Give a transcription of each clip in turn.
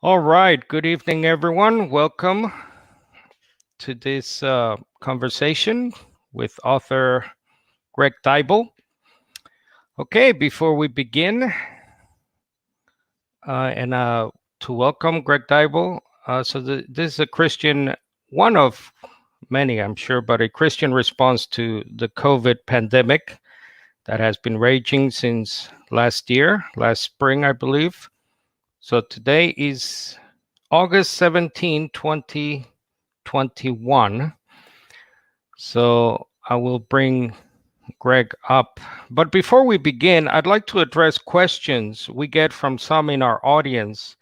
All right. Good evening, everyone. Welcome to this conversation with author Greg Deuble. Okay, before we begin, and to welcome Greg Deuble. This is a Christian, one of many, I'm sure, but a Christian response to the COVID pandemic that has been raging since last spring, I believe. So today is August 17, 2021. So I will bring Greg up. But before we begin, I'd like to address questions we get from some in our audience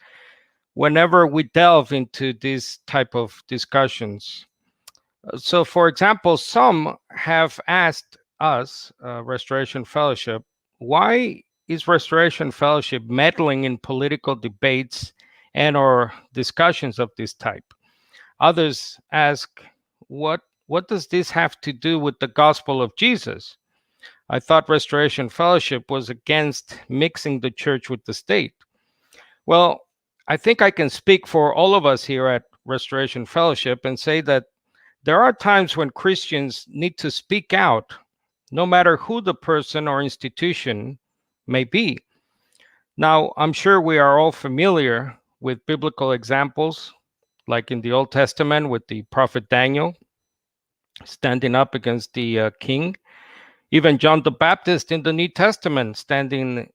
whenever we delve into these type of discussions. So, for example, some have asked us, Restoration Fellowship, why is Restoration Fellowship meddling in political debates and or discussions of this type? Others ask, what does this have to do with the gospel of Jesus? I thought Restoration Fellowship was against mixing the church with the state. Well, I think I can speak for all of us here at Restoration Fellowship and say that there are times when Christians need to speak out, no matter who the person or institution may be. Now, I'm sure we are all familiar with biblical examples, like in the Old Testament with the prophet Daniel standing up against the king. Even John the Baptist in the New Testament standing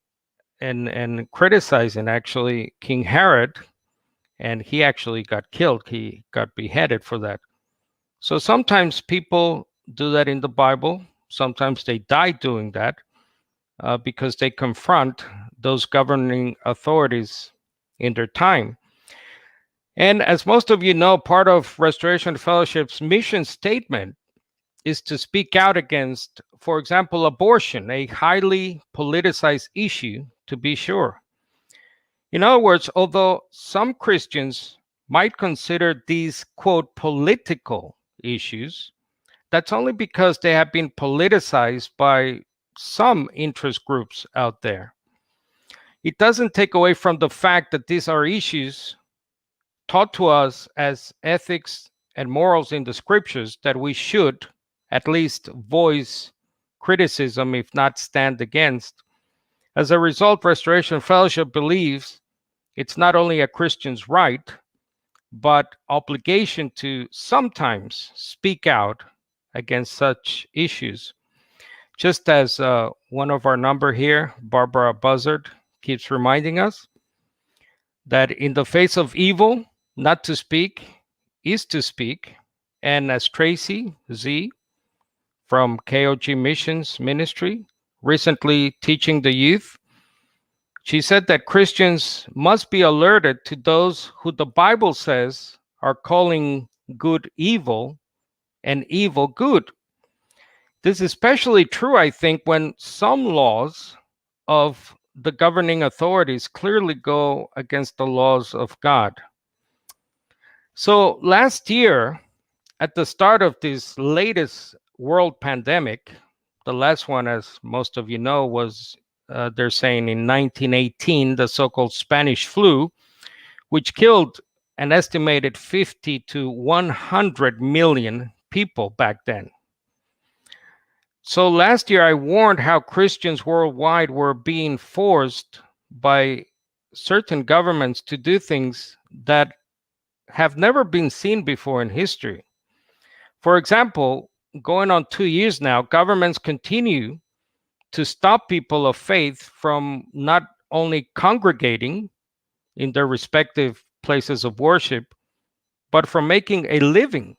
and criticizing actually King Herod, and he actually got killed. He got beheaded for that. So sometimes people do that in the Bible. Sometimes they die doing that because they confront those governing authorities in their time. And as most of you know, part of Restoration Fellowship's mission statement is to speak out against, for example, abortion, a highly politicized issue, to be sure. In other words, although some Christians might consider these, quote, political issues, that's only because they have been politicized by some interest groups out there. It doesn't take away from the fact that these are issues taught to us as ethics and morals in the scriptures that we should at least voice criticism, if not stand against. As a result, Restoration Fellowship believes it's not only a Christian's right, but obligation to sometimes speak out against such issues. Just as one of our number here, Barbara Buzzard, keeps reminding us that in the face of evil, not to speak is to speak. And as Tracy Z from KOG Missions Ministry, recently teaching the youth, she said that Christians must be alerted to those who the Bible says are calling good evil and evil good. This is especially true, I think, when some laws of the governing authorities clearly go against the laws of God. So last year, at the start of this latest world pandemic, the last one, as most of you know, was they're saying in 1918, the so-called Spanish flu, which killed an estimated 50 to 100 million people back then. So last year, I warned how Christians worldwide were being forced by certain governments to do things that have never been seen before in history. For example, going on 2 years now, governments continue to stop people of faith from not only congregating in their respective places of worship, but from making a living,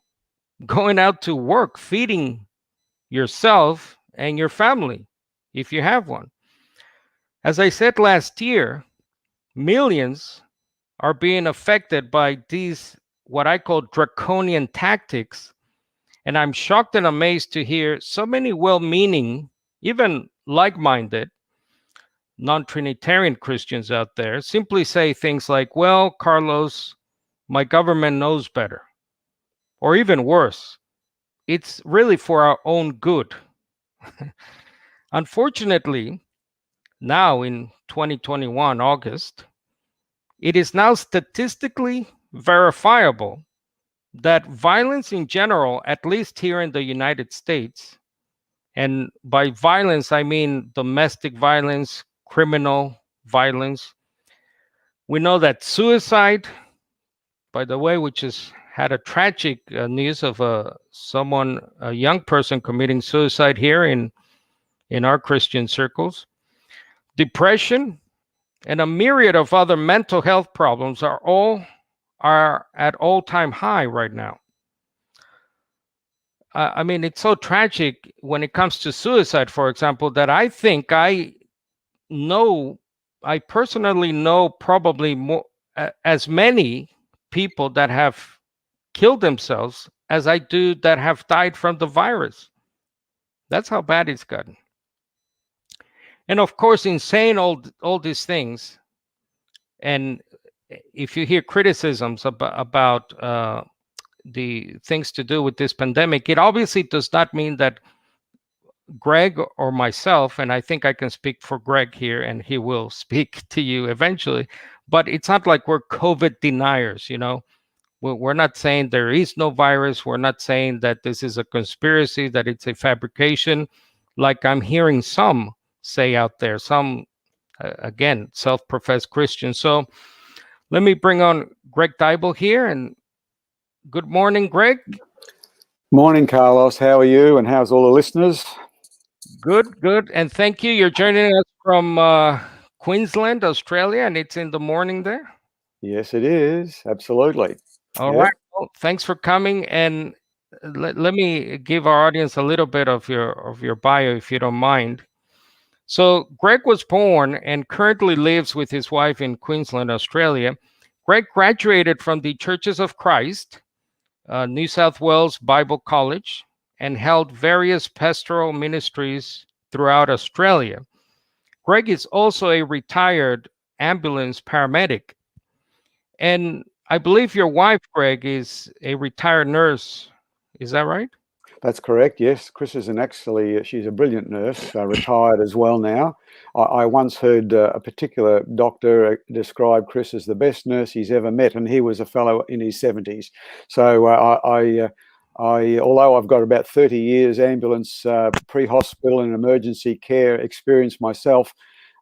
going out to work, feeding yourself and your family, if you have one. As I said last year, millions are being affected by these, what I call draconian tactics. And I'm shocked and amazed to hear so many well meaning, even like minded, non Trinitarian Christians out there simply say things like, well, Carlos, my government knows better. Or even worse, it's really for our own good. Unfortunately, now in 2021, August, it is now statistically verifiable that violence in general, at least here in the United States, and by violence, I mean domestic violence, criminal violence. We know that suicide, by the way, which has had a tragic news of a young person committing suicide here in our Christian circles. Depression and a myriad of other mental health problems are at all-time high right now. I mean, it's so tragic when it comes to suicide, for example, that I think I personally know probably more as many people that have killed themselves as I do that have died from the virus. That's how bad it's gotten. And of course, in saying all these things, and if you hear criticisms about the things to do with this pandemic, it obviously does not mean that Greg or myself, and I think I can speak for Greg here, and he will speak to you eventually, but it's not like we're COVID deniers, you know. We're not saying there is no virus. We're not saying that this is a conspiracy, that it's a fabrication, like I'm hearing some say out there, some, again, self-professed Christians. So let me bring on Greg Deuble here, and good morning, Greg. Morning, Carlos. How are you, and how's all the listeners? Good. And thank you. You're joining us from Queensland, Australia, and it's in the morning there. Yes, it is. Absolutely. All right. Well, thanks for coming. And let me give our audience a little bit of your bio, if you don't mind. So Greg was born and currently lives with his wife in Queensland, Australia. Greg graduated from the Churches of Christ, New South Wales Bible College, and held various pastoral ministries throughout Australia. Greg is also a retired ambulance paramedic. And I believe your wife, Greg, is a retired nurse. Is that right? That's correct, yes. Chris is she's a brilliant nurse, retired as well now. I once heard a particular doctor describe Chris as the best nurse he's ever met, and he was a fellow in his 70s. So although I've got about 30 years ambulance, pre-hospital and emergency care experience myself,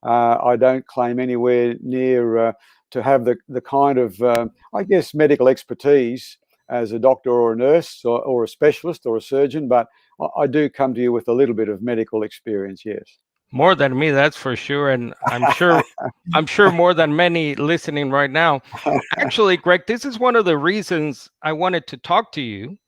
I don't claim anywhere near to have the kind of, I guess, medical expertise as a doctor or a nurse or a specialist or a surgeon, but I do come to you with a little bit of medical experience, yes. More than me, that's for sure. And I'm sure more than many listening right now. Actually, Greg, this is one of the reasons I wanted to talk to you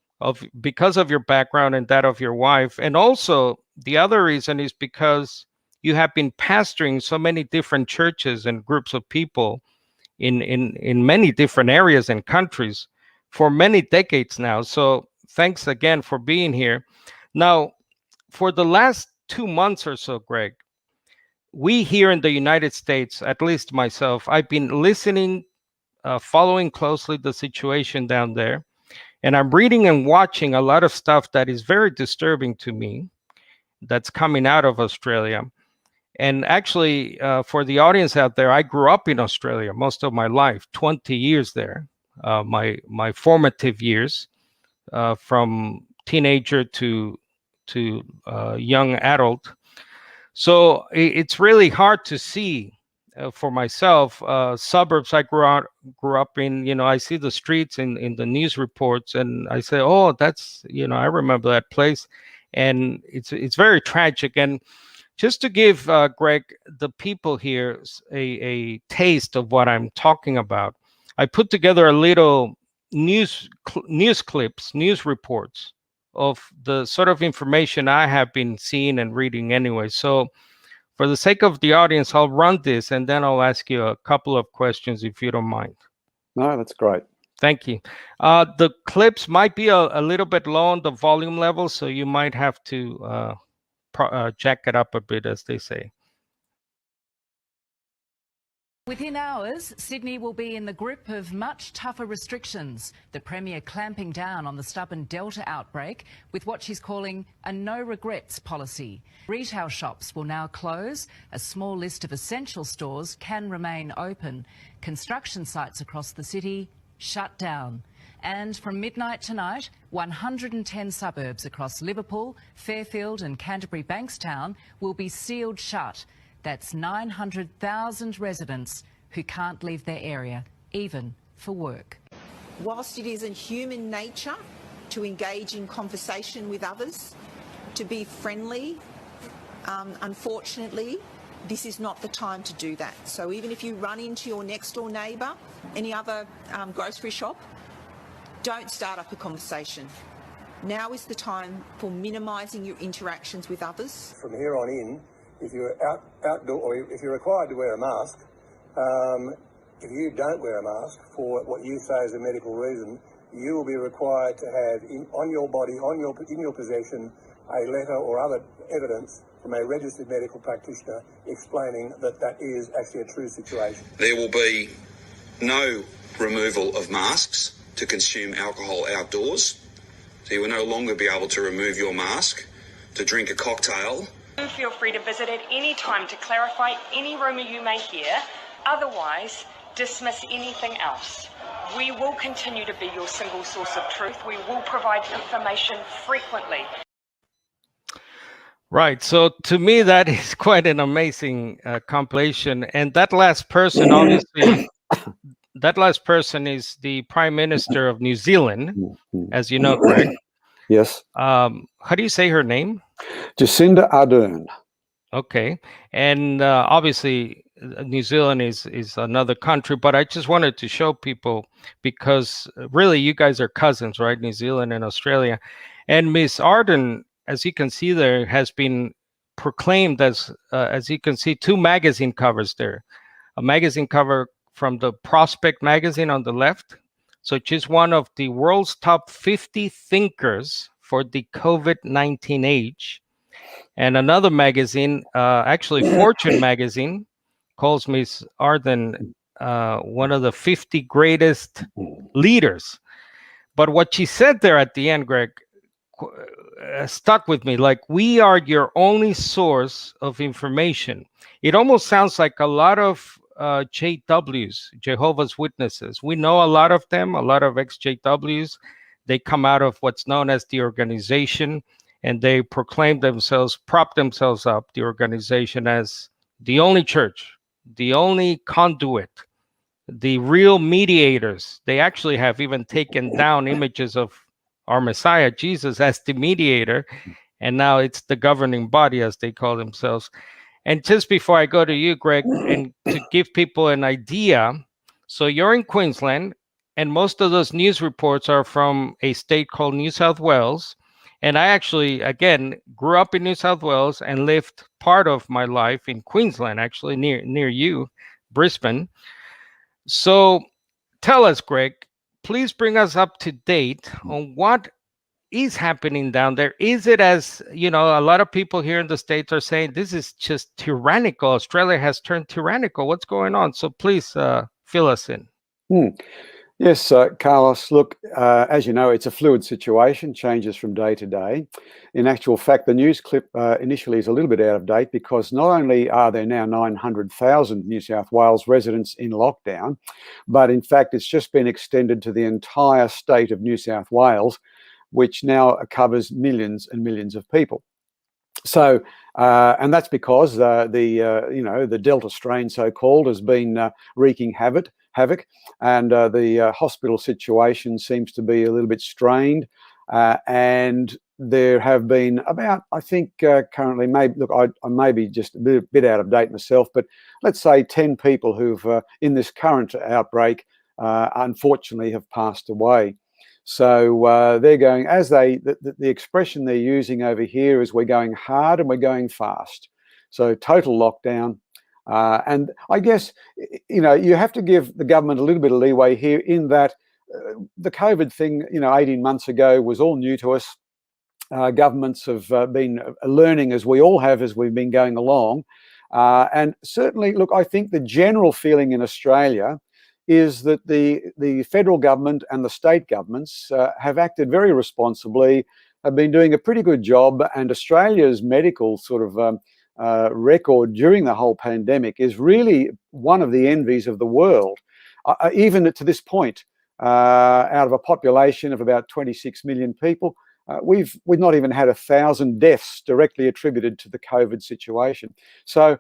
because of your background and that of your wife. And also the other reason is because you have been pastoring so many different churches and groups of people in many different areas and countries for many decades now. So thanks again for being here. Now, for the last 2 months or so, Greg, we here in the United States, at least myself, I've been listening, following closely the situation down there. And I'm reading and watching a lot of stuff that is very disturbing to me that's coming out of Australia. And actually, for the audience out there, I grew up in Australia most of my life, 20 years there. My formative years, from teenager to young adult. So it's really hard to see for myself. Suburbs I grew up in, you know, I see the streets in the news reports, and I say, oh, that's, you know, I remember that place, and it's very tragic. And just to give Greg, the people here, a taste of what I'm talking about, I put together a little news clips, news reports of the sort of information I have been seeing and reading anyway. So for the sake of the audience, I'll run this and then I'll ask you a couple of questions if you don't mind. No, that's great. Thank you. The clips might be a little bit low on the volume level, so you might have to jack it up a bit, as they say. Within hours, Sydney will be in the grip of much tougher restrictions. The Premier clamping down on the stubborn Delta outbreak with what she's calling a no-regrets policy. Retail shops will now close. A small list of essential stores can remain open. Construction sites across the city shut down. And from midnight tonight, 110 suburbs across Liverpool, Fairfield and Canterbury Bankstown will be sealed shut. That's 900,000 residents who can't leave their area, even for work. Whilst it is in human nature to engage in conversation with others, to be friendly, unfortunately, this is not the time to do that. So even if you run into your next door neighbour, any other grocery shop, don't start up a conversation. Now is the time for minimising your interactions with others. From here on in, if you're outdoor, or if you're required to wear a mask, if you don't wear a mask for what you say is a medical reason, you will be required to have on your body, in your possession, a letter or other evidence from a registered medical practitioner explaining that that is actually a true situation. There will be no removal of masks to consume alcohol outdoors. So you will no longer be able to remove your mask to drink a cocktail. Feel free to visit at any time to clarify any rumour you may hear. Otherwise, dismiss anything else. We will continue to be your single source of truth. We will provide information frequently. Right. So to me, that is quite an amazing compilation. And that last person, obviously, that last person is the Prime Minister of New Zealand, as you know, Greg. Yes. How do you say her name? Jacinda Ardern. Okay. And obviously, New Zealand is another country, but I just wanted to show people because really you guys are cousins, right? New Zealand and Australia. And Miss Ardern, as you can see there, has been proclaimed as you can see, 2 magazine covers there. A magazine cover from the Prospect magazine on the left. So she's one of the world's top 50 thinkers for the COVID-19 age. And another magazine, actually Fortune magazine, calls Miss Ardern one of the 50 greatest leaders. But what she said there at the end, Greg, stuck with me. Like, we are your only source of information. It almost sounds like a lot of JWs, Jehovah's Witnesses. We know a lot of them, a lot of ex-JWs. They come out of what's known as the organization, and they proclaim themselves, prop themselves up, the organization, as the only church, the only conduit, the real mediators. They actually have even taken down images of our Messiah, Jesus, as the mediator, and now it's the governing body, as they call themselves. And just before I go to you, Greg, and to give people an idea, so you're in Queensland, and most of those news reports are from a state called New South Wales. And I actually, again, grew up in New South Wales and lived part of my life in Queensland, actually near you, Brisbane. So tell us, Greg, please bring us up to date on what is happening down there. Is it, as you know, a lot of people here in the States are saying this is just tyrannical. Australia has turned tyrannical. What's going on? So please fill us in. Yes, Carlos, look, as you know, it's a fluid situation, changes from day to day. In actual fact, the news clip initially is a little bit out of date because not only are there now 900,000 New South Wales residents in lockdown, but in fact, it's just been extended to the entire state of New South Wales, which now covers millions and millions of people. So, and that's because the Delta strain, so-called, has been wreaking havoc, and the hospital situation seems to be a little bit strained. And there have been about, I think, currently, maybe, look, I may be just a bit out of date myself, but let's say 10 people who've in this current outbreak, unfortunately, have passed away. So they're going, as the expression they're using over here is, we're going hard and we're going fast. So total lockdown. And I guess, you have to give the government a little bit of leeway here in that the COVID thing, 18 months ago was all new to us. Governments have been learning, as we all have, as we've been going along. And certainly, look, I think the general feeling in Australia is that the federal government and the state governments have acted very responsibly, have been doing a pretty good job, and Australia's medical sort of record during the whole pandemic is really one of the envies of the world. Even to this point, out of a population of about 26 million people, we've not even had 1,000 deaths directly attributed to the COVID situation. So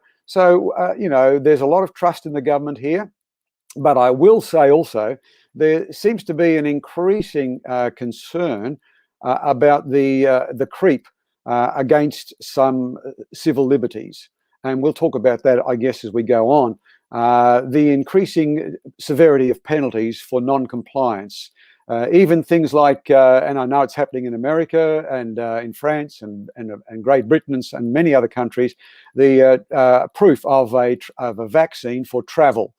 you know, there's a lot of trust in the government here. But I will say also, there seems to be an increasing concern about the creep against some civil liberties. And we'll talk about that, I guess, as we go on. The increasing severity of penalties for non-compliance. Even things like, and I know it's happening in America and in France and Great Britain and many other countries, the proof of a vaccine for travel.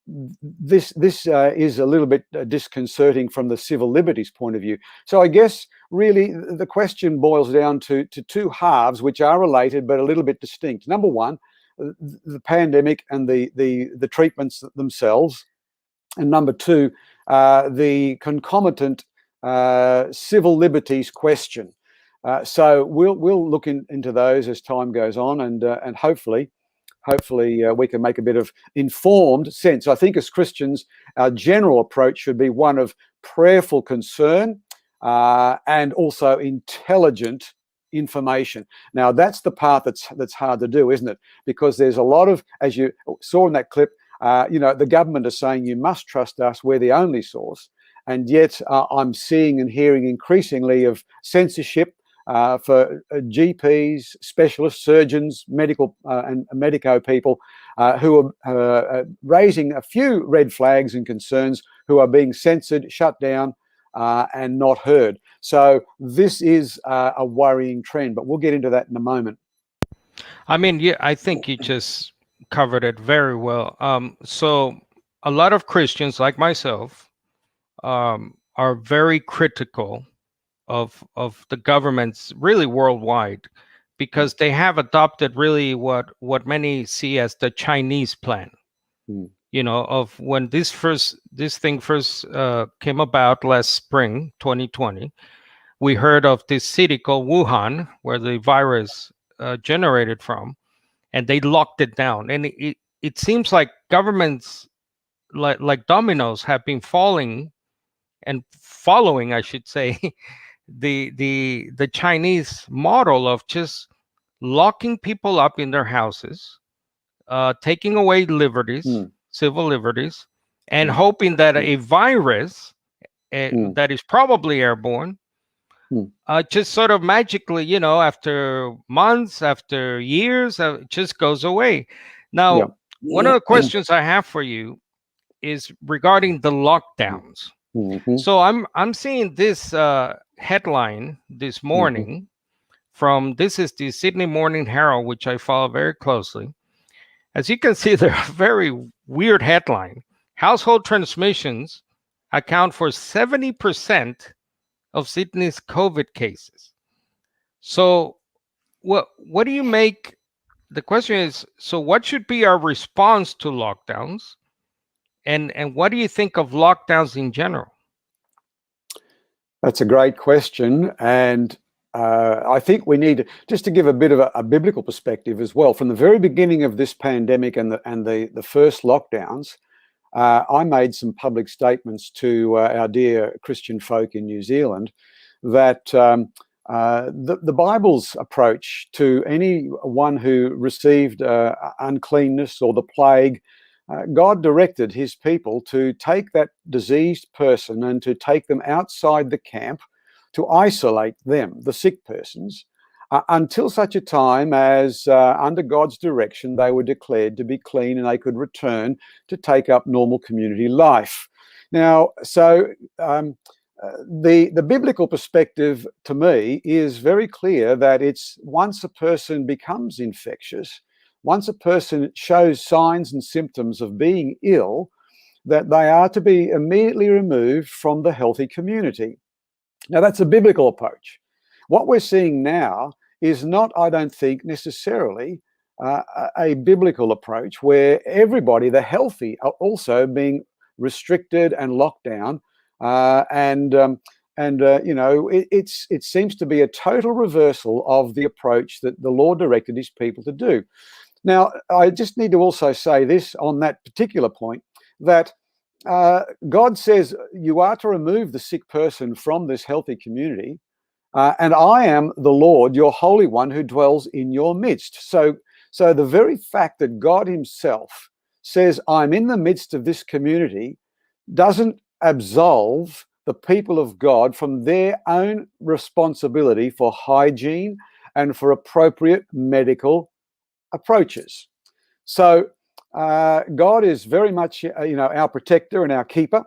This is a little bit disconcerting from the civil liberties point of view. So I guess really the question boils down to two halves which are related but a little bit distinct. Number one, the pandemic and the treatments themselves, and number two, the concomitant civil liberties question. So we'll look into those as time goes on, and hopefully we can make a bit of informed sense. I think as Christians, our general approach should be one of prayerful concern and also intelligent information. Now, that's the part that's hard to do, isn't it? Because there's a lot of, as you saw in that clip, you know, the government is saying you must trust us, we're the only source. And yet I'm seeing and hearing increasingly of censorship for GPs, specialists, surgeons, medical and medico people who are raising a few red flags and concerns, who are being censored, shut down, and not heard. So this is a worrying trend, but we'll get into that in a moment. I mean, yeah, I think you just covered it very well. So a lot of Christians like myself are very critical of the governments really worldwide, because they have adopted really what many see as the Chinese plan. You know, of when this thing first came about last spring 2020, we heard of this city called Wuhan where the virus generated from, and they locked it down. And it seems like governments like dominoes have been falling and following, I should say, the Chinese model of just locking people up in their houses, taking away liberties, civil liberties, and hoping that a virus that is probably airborne just sort of magically, you know, after months, after years, just goes away. Now, one of the questions I have for you is regarding the lockdowns. So I'm seeing this headline this morning from, this is the Sydney Morning Herald, which I follow very closely. As you can see, they're a very weird headline. Household transmissions account for 70% of Sydney's COVID cases. So what do you make? The question is, so what should be our response to lockdowns? And what do you think of lockdowns in general? That's a great question. And I think we need, just to give a bit of a biblical perspective as well, from the very beginning of this pandemic and the first lockdowns, I made some public statements to our dear Christian folk in New Zealand that the Bible's approach to anyone who received uncleanness or the plague, God directed his people to take that diseased person and to take them outside the camp, to isolate them, the sick persons, until such a time as under God's direction they were declared to be clean and they could return to take up normal community life. Now, so the biblical perspective to me is very clear that it's once a person becomes infectious, once a person shows signs and symptoms of being ill, that they are to be immediately removed from the healthy community. Now, that's a biblical approach. What we're seeing now is not, I don't think, necessarily a biblical approach where everybody, the healthy, are also being restricted and locked down. It seems to be a total reversal of the approach that the Lord directed his people to do. Now, I just need to also say this on that particular point, that God says you are to remove the sick person from this healthy community, and I am the Lord, your Holy One, who dwells in your midst. So the very fact that God himself says, I'm in the midst of this community, doesn't absolve the people of God from their own responsibility for hygiene and for appropriate medical approaches. So God is very much, our protector and our keeper.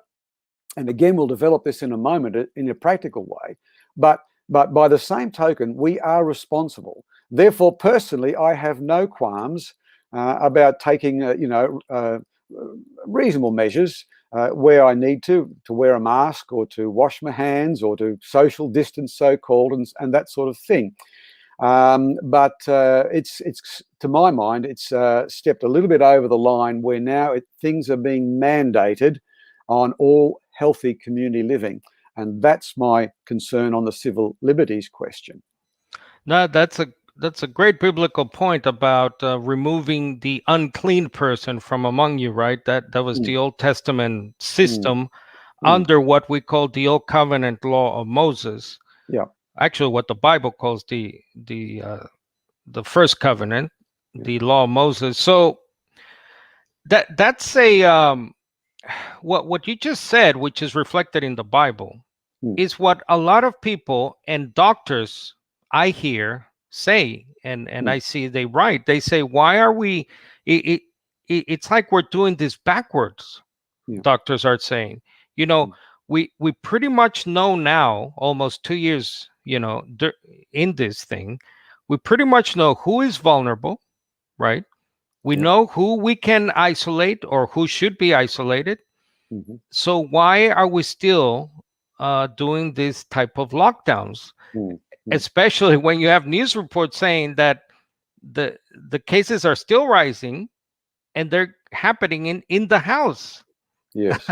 And again, we'll develop this in a moment in a practical way. But by the same token, we are responsible. Therefore, personally, I have no qualms about taking, reasonable measures where I need to wear a mask or to wash my hands or to social distance, so-called, and that sort of thing. But it's to my mind, it's stepped a little bit over the line where now things are being mandated on all healthy community living. And that's my concern on the civil liberties question. No, that's a great biblical point about removing the unclean person from among you, right? That was the Old Testament system under what we call the Old Covenant law of Moses. Yeah. Actually, what the Bible calls the first covenant, the law of Moses. So that's a what you just said, which is reflected in the Bible, is what a lot of people and doctors I hear say, and I see they write. They say, why are we? It's like we're doing this backwards. Yeah. Doctors are saying, we pretty much know now, almost 2 years, in this thing, we pretty much know who is vulnerable, right? We know who we can isolate or who should be isolated. So why are we still doing this type of lockdowns? Especially when you have news reports saying that the cases are still rising and they're happening in the house. Yes.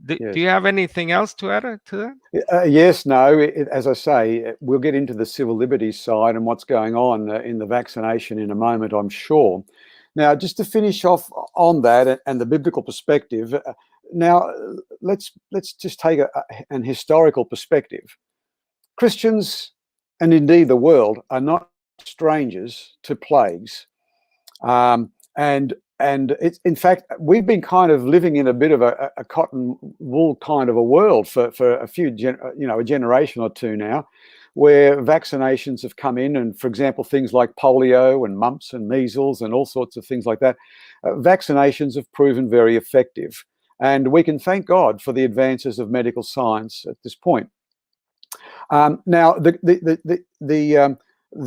Do you have anything else to add to that? Yes, no. As I say, we'll get into the civil liberties side and what's going on in the vaccination in a moment, I'm sure. Now, just to finish off on that and the biblical perspective, now let's just take an historical perspective. Christians, and indeed the world, are not strangers to plagues. And it's, in fact, we've been kind of living in a bit of a cotton wool kind of a world for a few, a generation or two now, where vaccinations have come in, and for example, things like polio and mumps and measles and all sorts of things like that, vaccinations have proven very effective. And we can thank God for the advances of medical science at this point. Now, the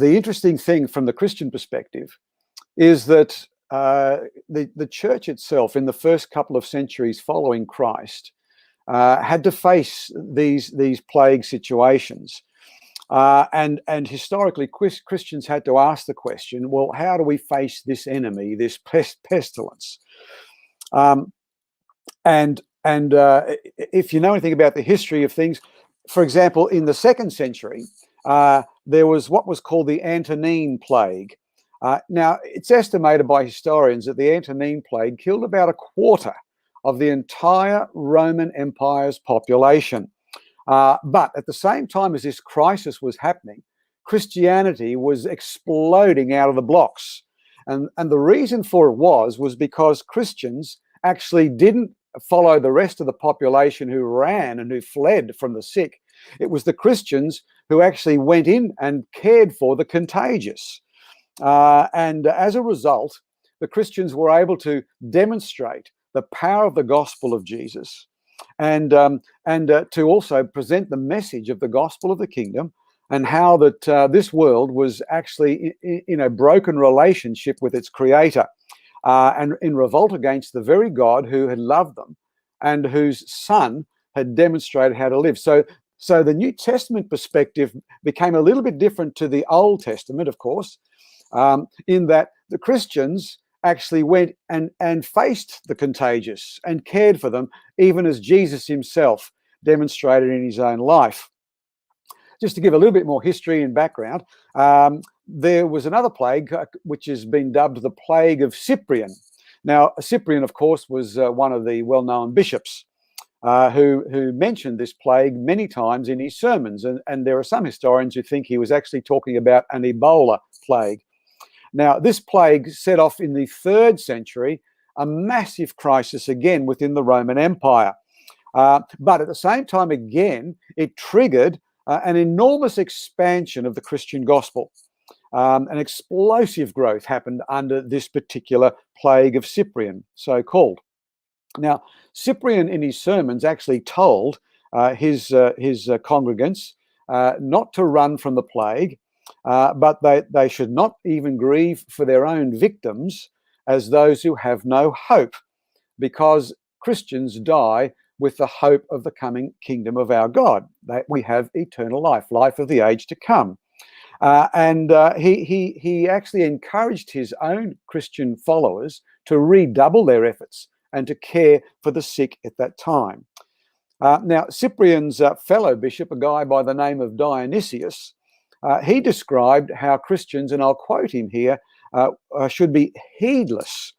interesting thing from the Christian perspective is that the church itself, in the first couple of centuries following Christ, had to face these plague situations. And historically, Christians had to ask the question, well, how do we face this enemy, this pestilence? And if you know anything about the history of things, for example, in the 2nd century, there was what was called the Antonine Plague. Now, it's estimated by historians that the Antonine Plague killed about 1/4 of the entire Roman Empire's population. But at the same time as this crisis was happening, Christianity was exploding out of the blocks. And the reason for it was because Christians actually didn't follow the rest of the population who ran and who fled from the sick. It was the Christians who actually went in and cared for the contagious. And as a result, the Christians were able to demonstrate the power of the gospel of Jesus, and to also present the message of the gospel of the kingdom, and how that this world was actually in a broken relationship with its creator, and in revolt against the very God who had loved them and whose son had demonstrated how to live. So So the New Testament perspective became a little bit different to the Old Testament, of course, in that the Christians actually went and faced the contagious and cared for them, even as Jesus himself demonstrated in his own life. Just to give a little bit more history and background, there was another plague which has been dubbed the Plague of Cyprian. Now, Cyprian, of course, was one of the well-known bishops who mentioned this plague many times in his sermons. And there are some historians who think he was actually talking about an Ebola plague. Now, this plague set off in the 3rd century a massive crisis again within the Roman Empire. But at the same time, again, it triggered an enormous expansion of the Christian gospel. An explosive growth happened under this particular plague of Cyprian, so-called. Now, Cyprian in his sermons actually told his congregants not to run from the plague, but they should not even grieve for their own victims as those who have no hope, because Christians die with the hope of the coming kingdom of our God, that we have eternal life, life of the age to come. He actually encouraged his own Christian followers to redouble their efforts and to care for the sick at that time. Now, Cyprian's fellow bishop, a guy by the name of Dionysius, he described how Christians, and I'll quote him here, should be heedless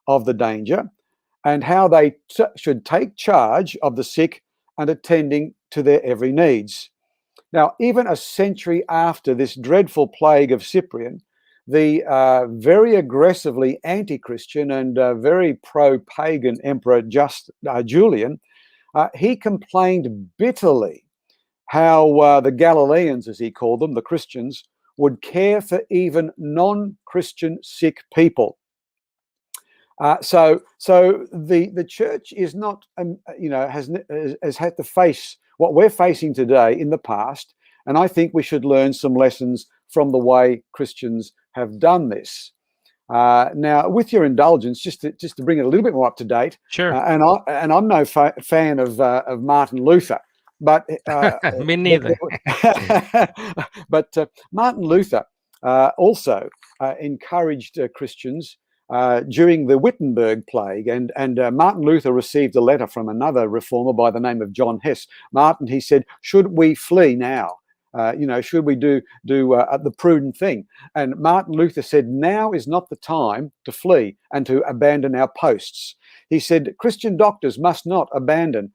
of the danger, and how they should take charge of the sick and attending to their every needs. Now, even a century after this dreadful plague of Cyprian, the very aggressively anti-Christian and very pro-pagan Emperor Julian, he complained bitterly how the Galileans, as he called them, the Christians, would care for even non-Christian sick people. So the church is not, has had to face what we're facing today in the past, and I think we should learn some lessons from the way Christians have done this. Now, with your indulgence, just to bring it a little bit more up to date, sure. And I'm no fan of Martin Luther, but me neither. But Martin Luther also encouraged Christians during the Wittenberg plague, and Martin Luther received a letter from another reformer by the name of John Hess. Martin, he said, should we flee now? Should we do the prudent thing? And Martin Luther said, now is not the time to flee and to abandon our posts. He said, Christian doctors must not abandon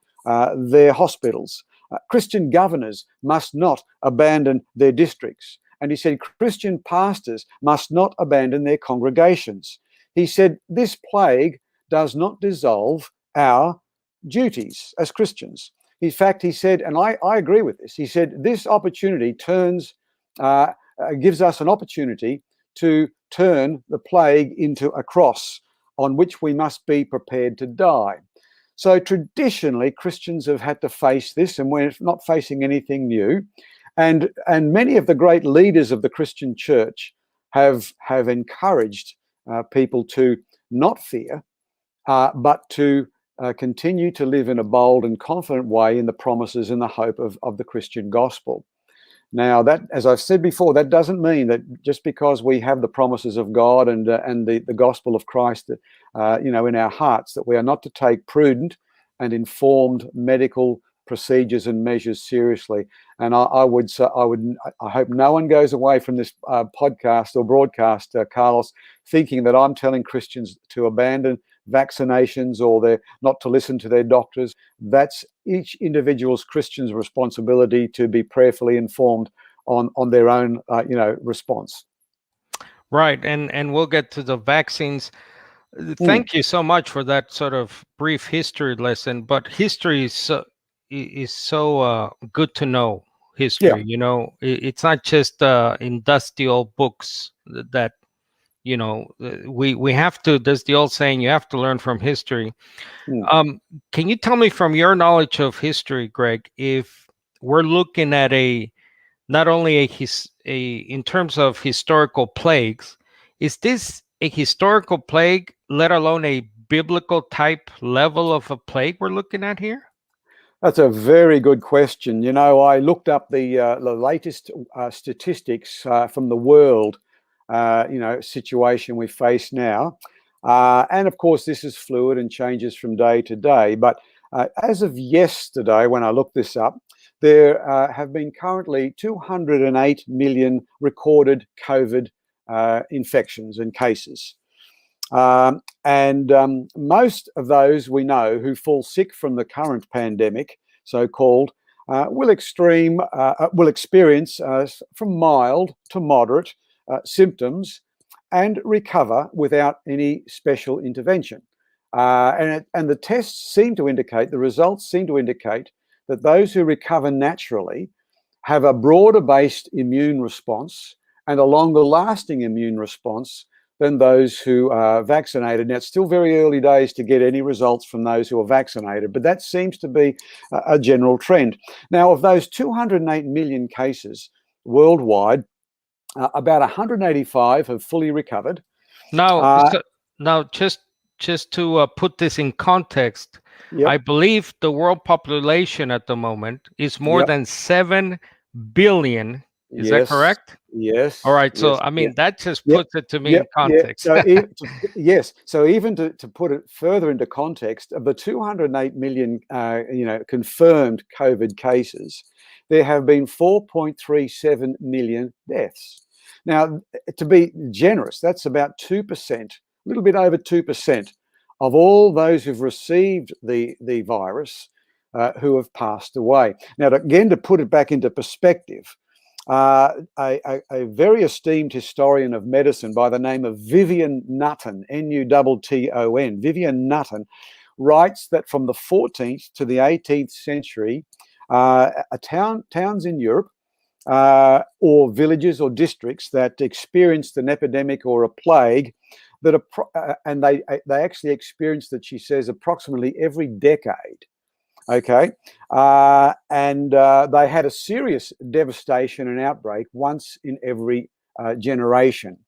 their hospitals. Christian governors must not abandon their districts. And he said, Christian pastors must not abandon their congregations. He said, this plague does not dissolve our duties as Christians. In fact, he said, and I agree with this, he said, this opportunity gives us an opportunity to turn the plague into a cross on which we must be prepared to die. So traditionally, Christians have had to face this, and we're not facing anything new. And many of the great leaders of the Christian church have encouraged people to not fear, but to continue to live in a bold and confident way in the promises and the hope of the Christian gospel. Now, that, as I've said before, that doesn't mean that just because we have the promises of God and the gospel of Christ, in our hearts, that we are not to take prudent and informed medical procedures and measures seriously. And I hope no one goes away from this podcast or broadcast, Carlos, thinking that I'm telling Christians to abandon vaccinations or they're not to listen to their doctors. That's each individual's Christian's responsibility to be prayerfully informed on their own response. Right, and we'll get to the vaccines. Thank you so much for that sort of brief history lesson. But history is so good to know. History, Yeah. It's not just in dusty old books that we have to. There's the old saying, you have to learn from history. Can you tell me, from your knowledge of history, Greg, if we're looking at not only in terms of historical plagues, is this a historical plague, let alone a biblical type level of a plague we're looking at here? That's a very good question. You know, I looked up the latest statistics from the world, situation we face now. And of course, this is fluid and changes from day to day. But as of yesterday, when I looked this up, there have been currently 208 million recorded COVID infections and cases. Most of those we know who fall sick from the current pandemic, so-called, will experience from mild to moderate symptoms and recover without any special intervention. And the tests seem to indicate, the results seem to indicate that those who recover naturally have a broader-based immune response and a longer-lasting immune response than those who are vaccinated. Now, it's still very early days to get any results from those who are vaccinated, but that seems to be a general trend. Now, of those 208 million cases worldwide, about 185 have fully recovered. Now, just to put this in context, Yep. I believe the world population at the moment is more Yep. than 7 billion. Is that Yes. correct? Yes. All right. So, Yes. I mean, Yeah. that just Yep. puts it to me Yep. in context. So, yes. So even to put it further into context, of the 208 million, confirmed COVID cases, there have been 4.37 million deaths. Now, to be generous, that's about 2%, a little bit over 2% of all those who've received the virus who have passed away. Now, again, to put it back into perspective, a very esteemed historian of medicine by the name of Vivian Nutton, Nutton, Vivian Nutton, writes that from the 14th to the 18th century, towns in Europe or villages or districts that experienced an epidemic or a plague, that and they actually experienced it, she says, approximately every decade. Okay, they had a serious devastation and outbreak once in every generation.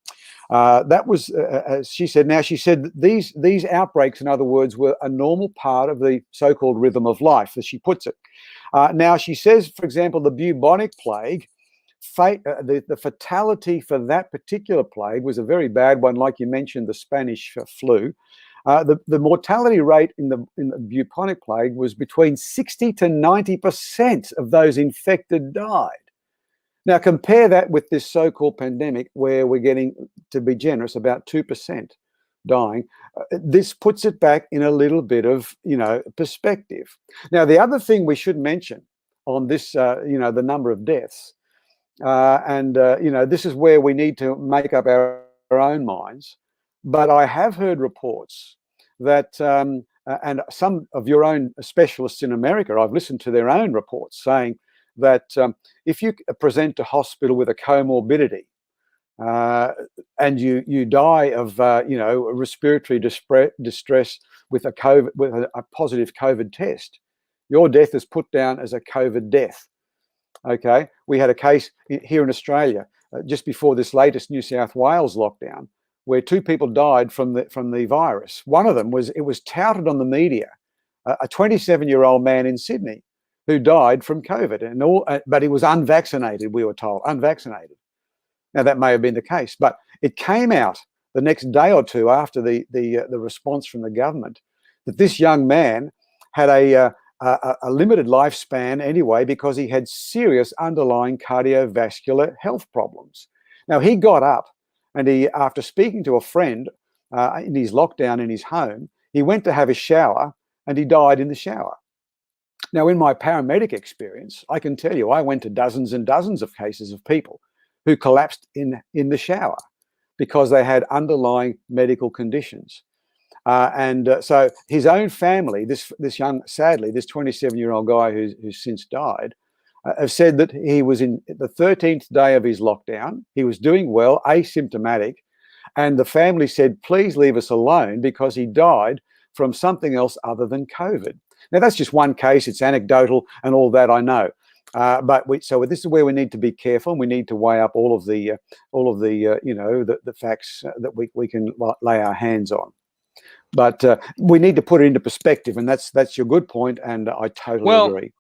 That was, as she said. Now, she said that these outbreaks, in other words, were a normal part of the so-called rhythm of life, as she puts it. Now, she says, for example, the bubonic plague, the fatality for that particular plague was a very bad one, like you mentioned, the Spanish flu. The mortality rate in the bubonic plague was between 60 to 90% of those infected died. Now, compare that with this so-called pandemic, where we're getting, to be generous, about 2% dying. This puts it back in a little bit of, perspective. Now, the other thing we should mention on this, the number of deaths, this is where we need to make up our own minds. But I have heard reports that, and some of your own specialists in America, I've listened to their own reports saying that if you present to hospital with a comorbidity and you die of, respiratory distress with a positive COVID test, your death is put down as a COVID death. Okay, we had a case here in Australia just before this latest New South Wales lockdown, where 2 people died from the virus. One of them it was touted on the media, a 27-year-old man in Sydney who died from COVID, but he was unvaccinated. We were told unvaccinated. Now, that may have been the case, but it came out the next day or two after the response from the government that this young man had a limited lifespan anyway, because he had serious underlying cardiovascular health problems. Now, he got up and after speaking to a friend in his lockdown in his home, he went to have a shower and he died in the shower. Now, in my paramedic experience, I can tell you, I went to dozens and dozens of cases of people who collapsed in the shower because they had underlying medical conditions. So his own family, this 27-year-old guy who's since died, have said that he was in the 13th day of his lockdown. He was doing well, asymptomatic, and the family said, please leave us alone, because he died from something else other than COVID. Now, that's just one case. It's anecdotal and all that, I know. So this is where we need to be careful. We need to weigh up all of the facts that we can lay our hands on. But we need to put it into perspective, and that's your good point, and I totally agree.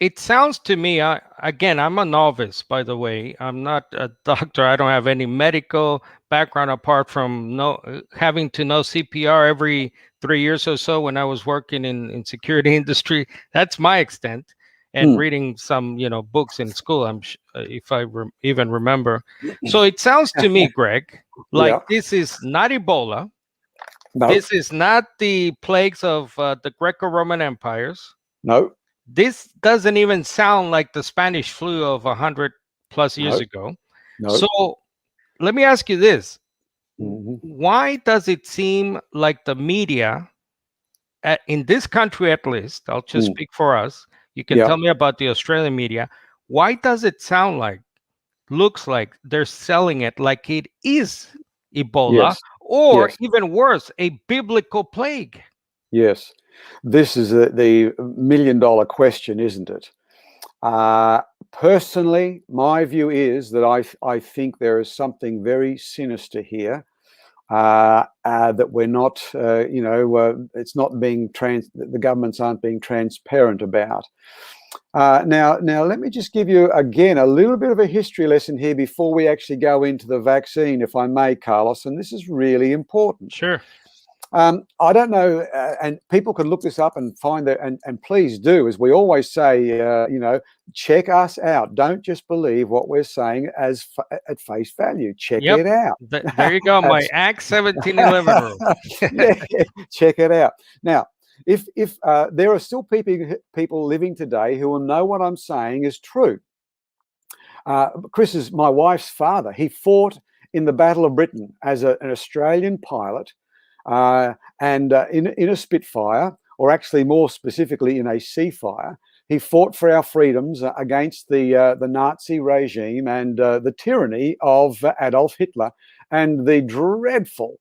It sounds to me, again, I'm a novice, by the way. I'm not a doctor. I don't have any medical background apart from having to know CPR every 3 years or so when I was working in security industry. That's my extent, and reading some books in school. If I even remember. So it sounds to me, Greg, like this is not Ebola. No. This is not the plagues of the Greco-Roman empires. No. This doesn't even sound like the Spanish flu of 100+ years ago. No. So let me ask you this. Mm-hmm. Why does it seem like the media, in this country at least, I'll just speak for us, you can tell me about the Australian media, why does it looks like they're selling it like it is Ebola, or even worse, a biblical plague? Yes. This is the million-dollar question, isn't it? Personally, my view is that I think there is something very sinister here that we're not, it's not being the governments aren't being transparent about. Now, let me just give you again a little bit of a history lesson here before we actually go into the vaccine, if I may, Carlos. And this is really important. Sure. I don't know, and people can look this up and find that, and please do, as we always say, check us out. Don't just believe what we're saying at face value. Check it out. There you go, my Acts 17:11 rule. Check it out. Now, if there are still people living today who will know what I'm saying is true. Chris is my wife's father. He fought in the Battle of Britain as an Australian pilot. And in a Spitfire, or actually more specifically in a Seafire, he fought for our freedoms against the Nazi regime and the tyranny of Adolf Hitler and the dreadful,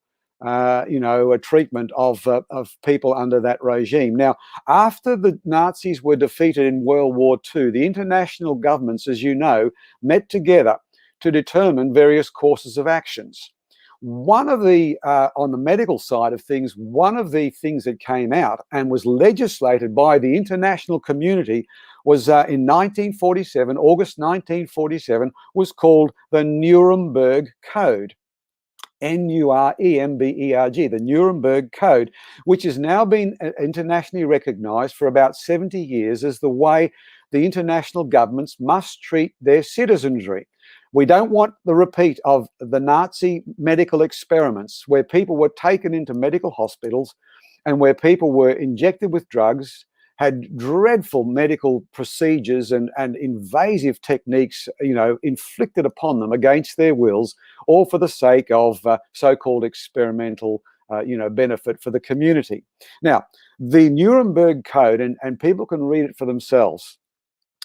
treatment of people under that regime. Now, after the Nazis were defeated in World War II, the international governments, as you know, met together to determine various courses of actions. One of the, on the medical side of things, one of the things that came out and was legislated by the international community was in 1947, August 1947, was called the Nuremberg Code. N-U-R-E-M-B-E-R-G, the Nuremberg Code, which has now been internationally recognized for about 70 years as the way the international governments must treat their citizenry. We don't want the repeat of the Nazi medical experiments where people were taken into medical hospitals and where people were injected with drugs, had dreadful medical procedures and invasive techniques, inflicted upon them against their wills, all for the sake of so-called experimental, benefit for the community. Now, the Nuremberg Code, and people can read it for themselves,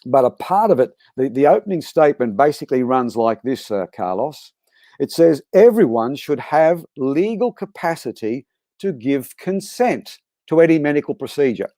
but a part of it, the opening statement basically runs like this, Carlos. It says, everyone should have legal capacity to give consent to any medical procedure.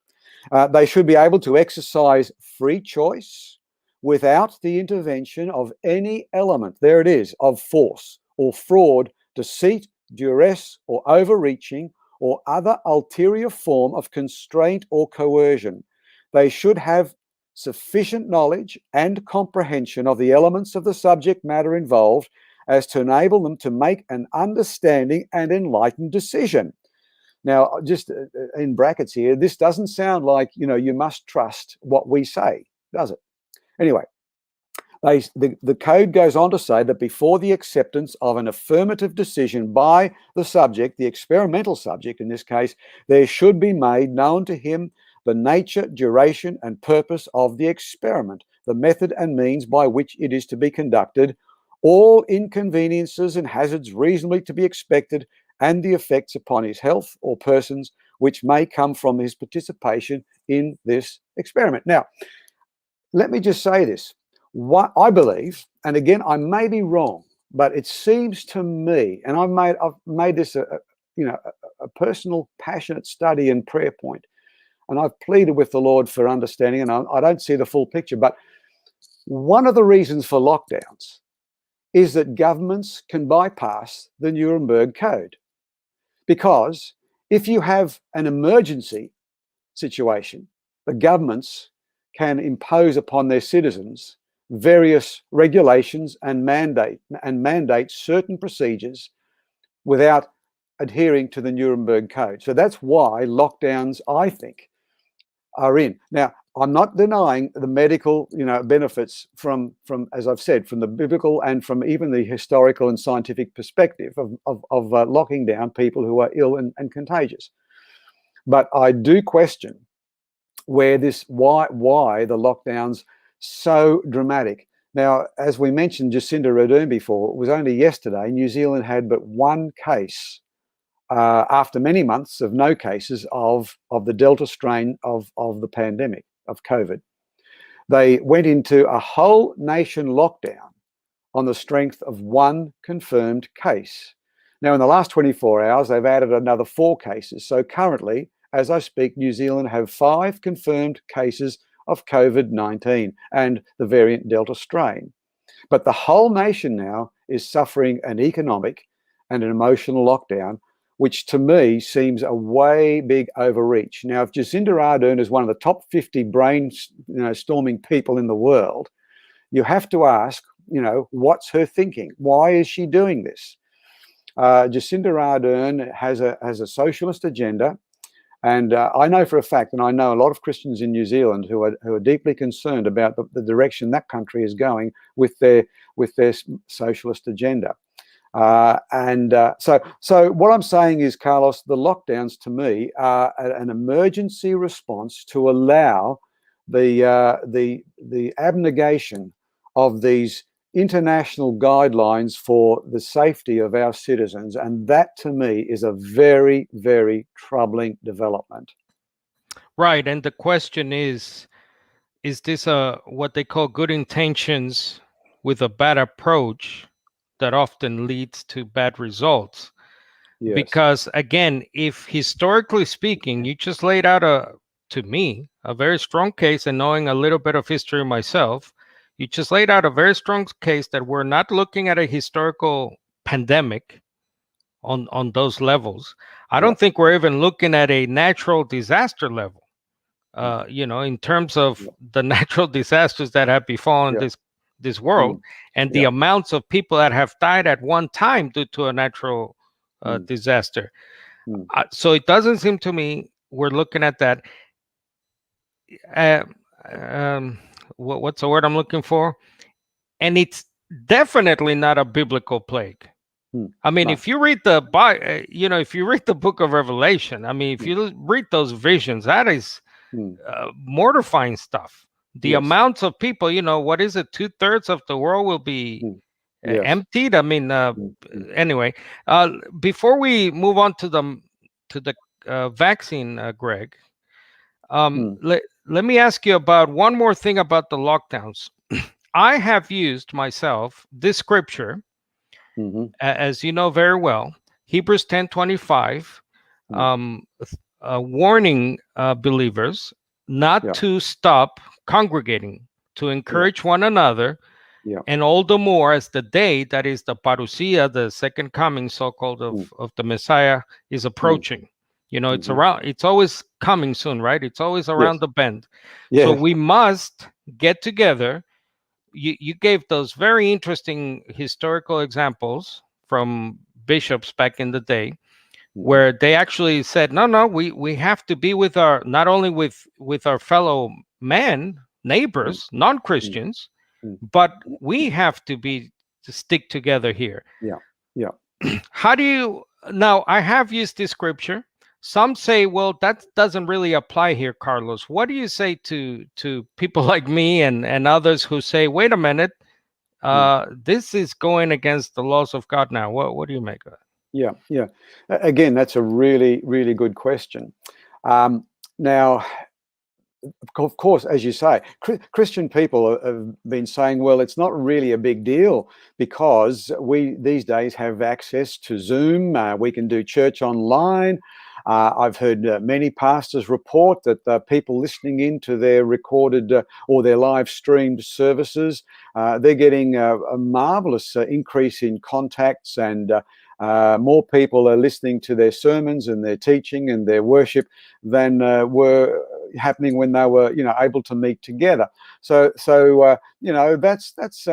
They should be able to exercise free choice without the intervention of any element, there it is, of force or fraud, deceit, duress, or overreaching, or other ulterior form of constraint or coercion. They should have sufficient knowledge and comprehension of the elements of the subject matter involved as to enable them to make an understanding and enlightened decision. Now, just in brackets here, this doesn't sound like, you must trust what we say, does it? Anyway, the code goes on to say that before the acceptance of an affirmative decision by the subject, the experimental subject in this case, there should be made known to him the nature, duration, and purpose of the experiment, the method and means by which it is to be conducted, all inconveniences and hazards reasonably to be expected, and the effects upon his health or persons which may come from his participation in this experiment. Now, let me just say this. What I believe, and again, I may be wrong, but it seems to me, and I've made this a personal, passionate study and prayer point, and I've pleaded with the Lord for understanding, and I don't see the full picture, but one of the reasons for lockdowns is that governments can bypass the Nuremberg Code. Because if you have an emergency situation, the governments can impose upon their citizens various regulations and mandate certain procedures without adhering to the Nuremberg Code. So that's why lockdowns, I think, are in. Now, I'm not denying the medical, benefits from, as I've said, from the biblical and from even the historical and scientific perspective of locking down people who are ill and contagious. But I do question why the lockdowns so dramatic. Now, as we mentioned Jacinda Ardern before, it was only yesterday New Zealand had but one case after many months of no cases of the Delta strain of the pandemic, of COVID. They went into a whole nation lockdown on the strength of one confirmed case. Now, in the last 24 hours, they've added another 4 cases. So currently, as I speak, New Zealand have 5 confirmed cases of COVID-19 and the variant Delta strain. But the whole nation now is suffering an economic and an emotional lockdown, which to me seems a way big overreach. Now, if Jacinda Ardern is one of the top 50 storming people in the world, you have to ask, what's her thinking? Why is she doing this? Jacinda Ardern has a socialist agenda. And I know for a fact, and I know a lot of Christians in New Zealand who are deeply concerned about the direction that country is going with their socialist agenda. So what I'm saying is, Carlos, the lockdowns to me are an emergency response to allow the abnegation of these international guidelines for the safety of our citizens, and that to me is a very, very troubling development. Right, and the question is this what they call good intentions with a bad approach that often leads to bad results? Yes. Because again, if historically speaking, you just laid out to me a very strong case, and knowing a little bit of history myself, you just laid out a very strong case that we're not looking at a historical pandemic on those levels. I don't think we're even looking at a natural disaster level, in terms of the natural disasters that have befallen this world and the amounts of people that have died at one time due to a natural disaster. So it doesn't seem to me we're looking at that. What's the word I'm looking for? And it's definitely not a biblical plague. I mean, if you read if you read the book of Revelation, I mean, if you read those visions, that is mortifying stuff. The amounts of people, what is it? 2/3 of the world will be emptied. I mean, anyway, before we move on to the vaccine, Greg, let me ask you about one more thing about the lockdowns. I have used myself this scripture, as you know very well, Hebrews 10:25, warning believers not to stop congregating, to encourage one another, and all the more as the day, that is the parousia, the second coming, so-called, of the Messiah, is approaching. It's always coming soon, right? It's always around the bend. So we must get together. You gave those very interesting historical examples from bishops back in the day, where they actually said, no, we have to be with not only with our fellow neighbors, non-Christians, but we have to stick together here. How do you, now I have used this scripture. Some say, well, that doesn't really apply here, Carlos. What do you say to people like me and others who say, wait a minute, this is going against the laws of God now? What do you make of it? Yeah. Again, that's a really, really good question. Now, of course, as you say, Christian people have been saying, well, it's not really a big deal because we these days have access to Zoom. We can do church online. I've heard many pastors report that people listening in to their recorded or their live streamed services, they're getting a marvelous increase in contacts, and more people are listening to their sermons and their teaching and their worship than were happening when they were, able to meet together. So that's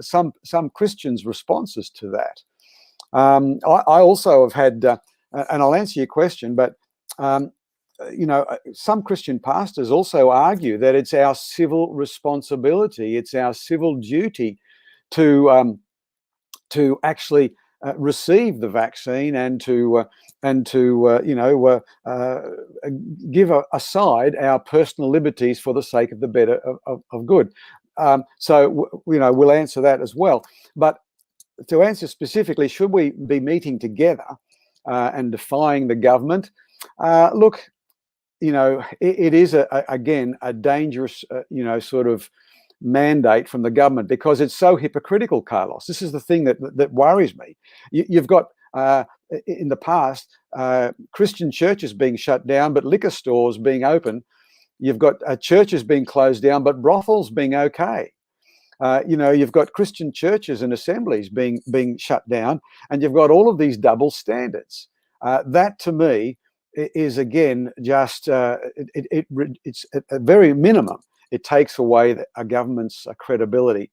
some Christians' responses to that. I also have had, and I'll answer your question, but some Christian pastors also argue that it's our civil responsibility, it's our civil duty to actually receive the vaccine and to give aside our personal liberties for the sake of the better of good. So we'll answer that as well. But to answer specifically, should we be meeting together and defying the government? Look, it is again a dangerous sort of mandate from the government, because it's so hypocritical, Carlos. This is the thing that worries me. You've got in the past Christian churches being shut down, but liquor stores being open. You've got churches being closed down, but brothels being okay. You've got Christian churches and assemblies being shut down, and you've got all of these double standards. That to me is again just it's at a very minimum. It takes away a government's credibility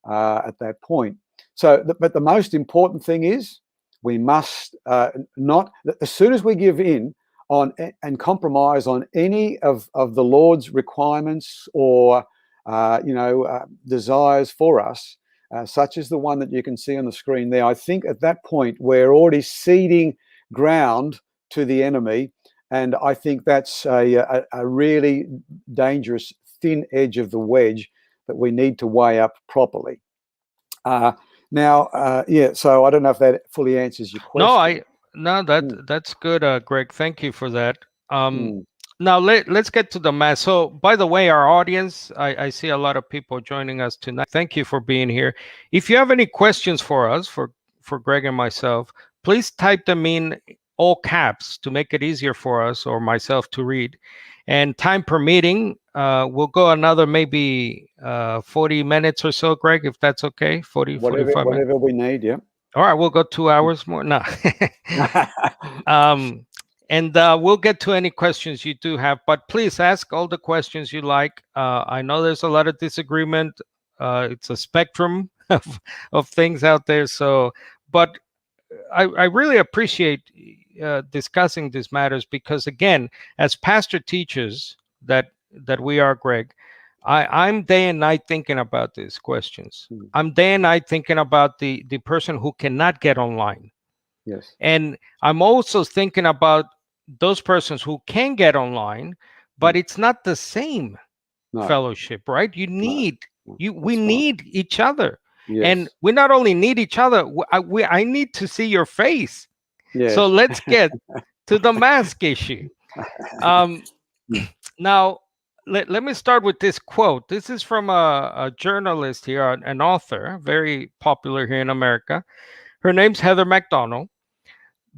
at that point. So, but the most important thing is we must not, as soon as we give in on and compromise on any of the Lord's requirements or desires for us, such as the one that you can see on the screen there, I think at that point we're already ceding ground to the enemy, and I think that's a really dangerous thin edge of the wedge that we need to weigh up properly. So I don't know if that fully answers your question. That's good, Greg. Thank you for that. Now let's get to the mass. So, by the way, our audience, I see a lot of people joining us tonight. Thank you for being here. If you have any questions for us, for Greg and myself, please type them in all caps to make it easier for us or myself to read. And time permitting, we'll go another maybe 40 minutes or so, Greg, if that's okay. 45 minutes. Whatever we need, yeah. All right, we'll go 2 hours more. No. And we'll get to any questions you do have, but please ask all the questions you like. I know there's a lot of disagreement. It's a spectrum of things out there. So, but I really appreciate discussing these matters, because again, as pastor teachers that we are, Greg, I'm day and night thinking about these questions. I'm day and night thinking about the person who cannot get online. Yes. And I'm also thinking about those persons who can get online, but it's not the same fellowship, right? You need we need each other. Yes. And we not only need each other, I need to see your face. Yes. So let's get to the mask issue. Now, let me start with this quote. This is from a journalist here, an author, very popular here in America. Her name's Heather McDonald.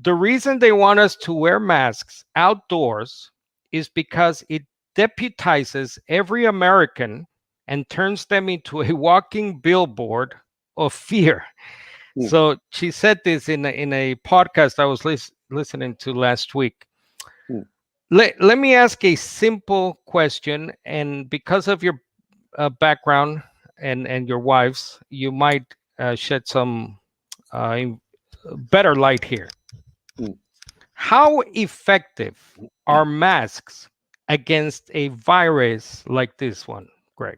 The reason they want us to wear masks outdoors is because it deputizes every American and turns them into a walking billboard of fear. So she said this in a podcast I was listening to last week. Let me ask a simple question, and because of your background and your wife's, you might shed some better light here. How effective are masks against a virus like this one, Greg?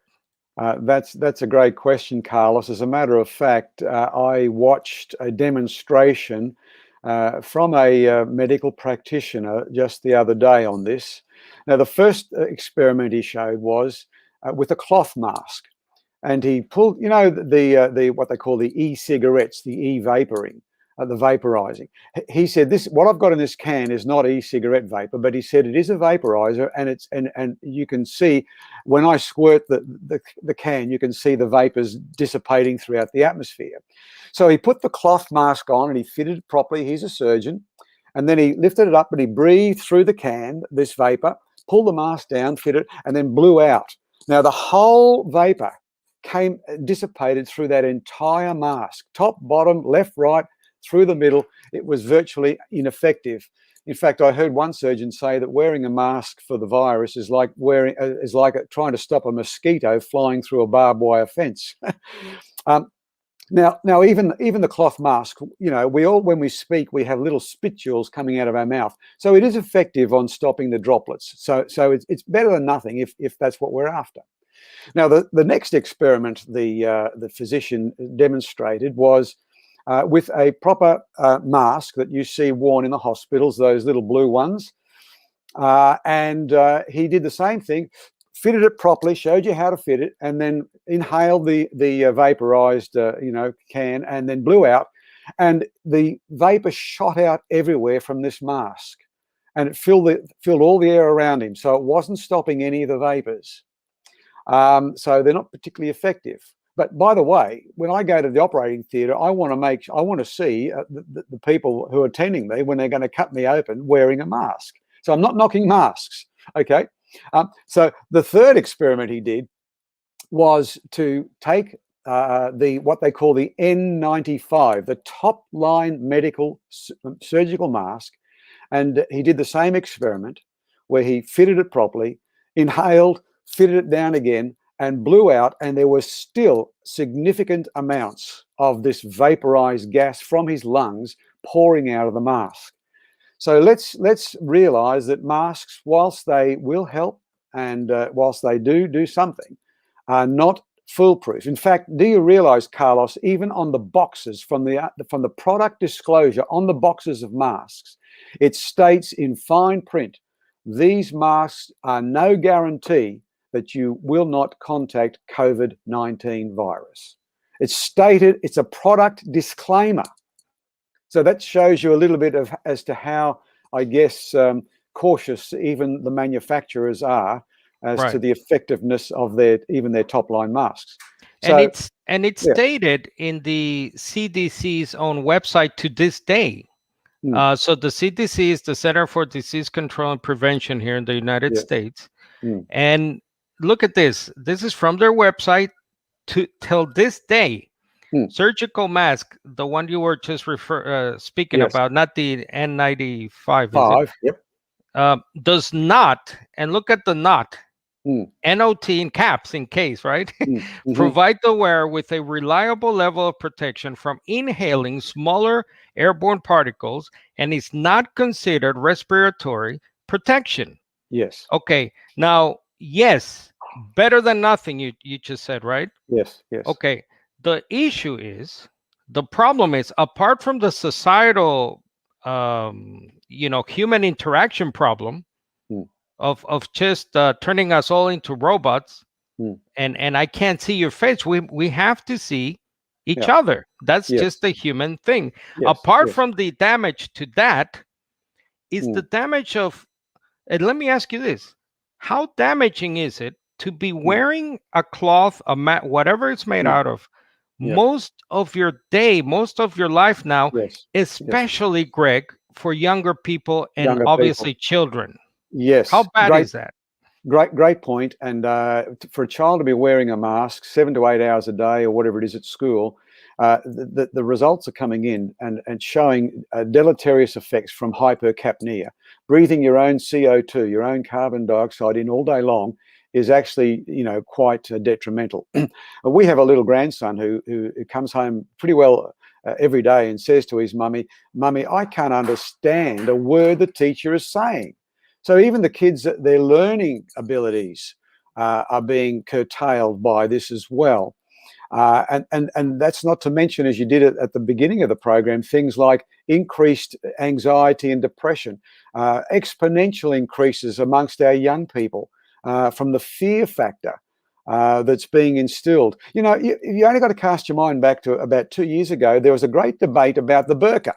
That's a great question, Carlos. As a matter of fact, I watched a demonstration from a medical practitioner just the other day on this. Now, the first experiment he showed was with a cloth mask, and he pulled, the what they call the e-cigarettes, the e-vaporing. The vaporizing. He said, "This, what I've got in this can is not e-cigarette vapor," but he said it is a vaporizer, and it's and you can see when I squirt the can, you can see the vapors dissipating throughout the atmosphere. So he put the cloth mask on and he fitted it properly. He's a surgeon, And then he lifted it up and he breathed through the can, this vapor, pulled the mask down, fit it, and then blew out. Now, the whole vapor dissipated through that entire mask, top, bottom, left, right, through the middle. It was virtually ineffective. In fact, I heard one surgeon say that wearing a mask for the virus is like trying to stop a mosquito flying through a barbed wire fence. Now, even the cloth mask, when we speak, we have little spitules coming out of our mouth. So it is effective on stopping the droplets. So it's better than nothing if that's what we're after. Now, the next experiment the physician demonstrated was with a proper mask that you see worn in the hospitals, those little blue ones. And he did the same thing, fitted it properly, showed you how to fit it, and then inhaled the vaporized can, and then blew out. And the vapor shot out everywhere from this mask, and it filled all the air around him. So it wasn't stopping any of the vapors. So they're not particularly effective. But by the way, when I go to the operating theatre, I want to see the people who are attending me when they're going to cut me open wearing a mask. So I'm not knocking masks. Okay. So the third experiment he did was to take what they call the N95, the top line medical surgical mask, and he did the same experiment where he fitted it properly, inhaled, fitted it down again, and blew out, and there were still significant amounts of this vaporized gas from his lungs pouring out of the mask. So let's realize that masks, whilst they will help and whilst they do something, are not foolproof. In fact, do you realize, Carlos, even on the boxes from the product disclosure on the boxes of masks, it states in fine print, these masks are no guarantee that you will not contact COVID-19 virus. It's stated, it's a product disclaimer. So that shows you a little bit as to how, I guess, cautious even the manufacturers are as to the effectiveness of their top line masks. So, and it's stated in the CDC's own website to this day. So the CDC is the Center for Disease Control and Prevention here in the United States. And look at this. This is from their website till this day. Surgical mask, the one you were just speaking about, not the N95, does not, and look at the not, NOT in caps in case, right? Provide the wearer with a reliable level of protection from inhaling smaller airborne particles and is not considered respiratory protection. Yes. Okay. Now, yes, better than nothing, you just said, right? Yes. Okay. The issue is, the problem is, apart from the societal, human interaction problem of just turning us all into robots, and I can't see your face. We have to see each other. That's just a human thing. Apart from the damage to that, is the damage of, and let me ask you this, how damaging is it to be wearing a cloth, a mat, whatever it's made out of, most of your day, most of your life now, especially, Greg, for younger people and obviously children? Yes. How bad is that? Great point. And for a child to be wearing a mask 7 to 8 hours a day or whatever it is at school, the results are coming in and showing deleterious effects from hypercapnia. Breathing your own CO2, your own carbon dioxide in all day long is actually, quite detrimental. We have a little grandson who comes home pretty well every day and says to his mummy, I can't understand a word the teacher is saying. So even the kids, their learning abilities are being curtailed by this as well. And that's not to mention, as you did at the beginning of the program, things like increased anxiety and depression, exponential increases amongst our young people from the fear factor that's being instilled. You only got to cast your mind back to about 2 years ago. There was a great debate about the burqa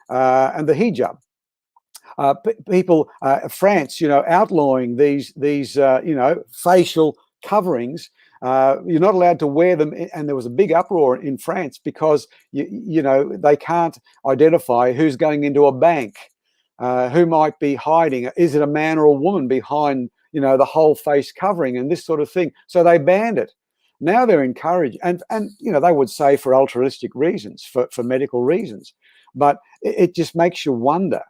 and the hijab. People, France, outlawing these facial coverings. You're not allowed to wear them, and there was a big uproar in France because they can't identify who's going into a bank. who might be hiding. Is it a man or a woman behind, the whole face covering and this sort of thing? So they banned it. Now they're encouraged, and they would say for altruistic reasons, for medical reasons, but it just makes you wonder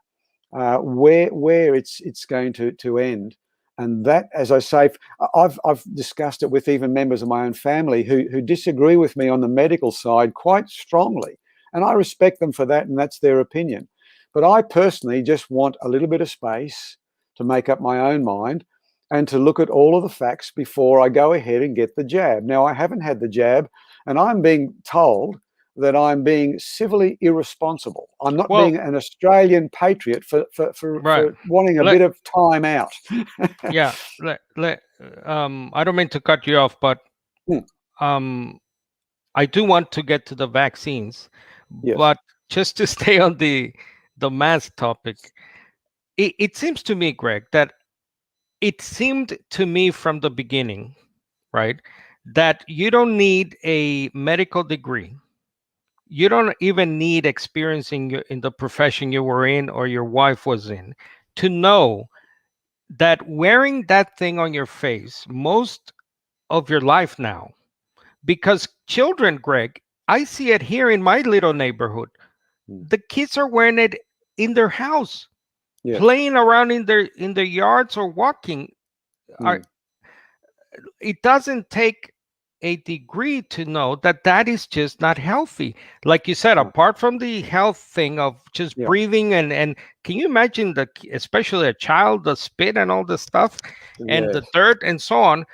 where it's going to end. And that, as I say, I've discussed it with even members of my own family who disagree with me on the medical side quite strongly, and I respect them for that, and that's their opinion. But I personally just want a little bit of space to make up my own mind and to look at all of the facts before I go ahead and get the jab. Now, I haven't had the jab, and I'm being told that I'm being civilly irresponsible. I'm not being an Australian patriot for wanting a bit of time out. Yeah, I don't mean to cut you off, but I do want to get to the vaccines. Yes. But just to stay on the mask topic, it seems to me, Greg, that it seemed to me from the beginning, right, that you don't need a medical degree. You don't even need experience in the profession you were in or your wife was in to know that wearing that thing on your face most of your life now, because children, Greg, I see it here in my little neighborhood. The kids are wearing it in their house, playing around in their yards or walking. It doesn't take a degree to know that is just not healthy. Like you said, apart from the health thing of just breathing and can you imagine especially a child, the spit and all the stuff and the dirt and so on.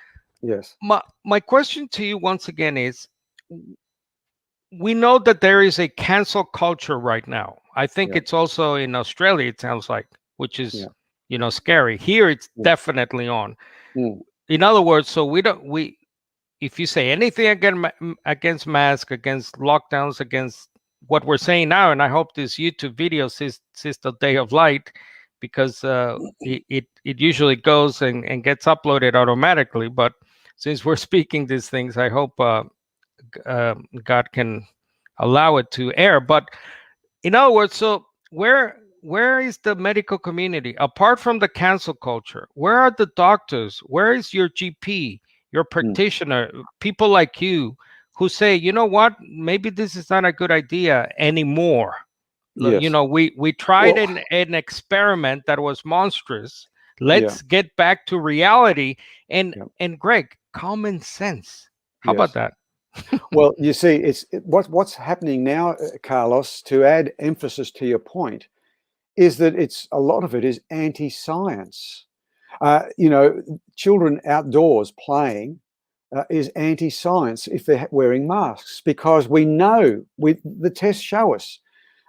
Yes. My question to you once again is, we know that there is a cancel culture right now. I think it's also in Australia, it sounds like, which is, scary. Here, it's definitely on. In other words, so if you say anything against masks, against lockdowns, against what we're saying now, and I hope this YouTube video sees the day of light, because it usually goes and gets uploaded automatically. But since we're speaking these things, I hope God can allow it to air. But in other words, so where is the medical community apart from the cancel culture? Where are the doctors? Where is your GP, your practitioner, people like you who say, you know what, maybe this is not a good idea anymore. Yes. We tried an experiment that was monstrous. Let's get back to reality. And Greg, common sense. How about that? Well, you see, what's happening now, Carlos, to add emphasis to your point, is that a lot of it is anti-science. Children outdoors playing is anti-science if they're wearing masks, because we know, the tests show us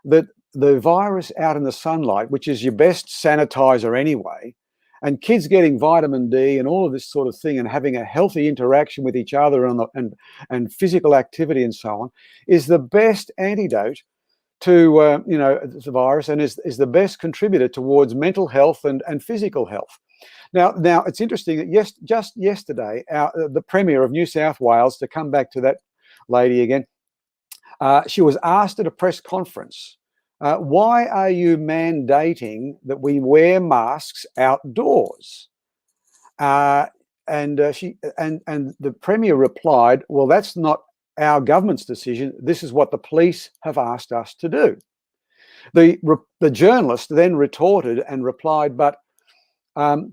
that the virus out in the sunlight, which is your best sanitizer anyway, and kids getting vitamin D and all of this sort of thing and having a healthy interaction with each other and physical activity and so on, is the best antidote to the virus, and is the best contributor towards mental health and physical health. Now it's interesting that just yesterday, the Premier of New South Wales, to come back to that lady again, she was asked at a press conference, why are you mandating that we wear masks outdoors? And the Premier replied, well, that's not our government's decision. This is what the police have asked us to do. The journalist then retorted and replied, but why,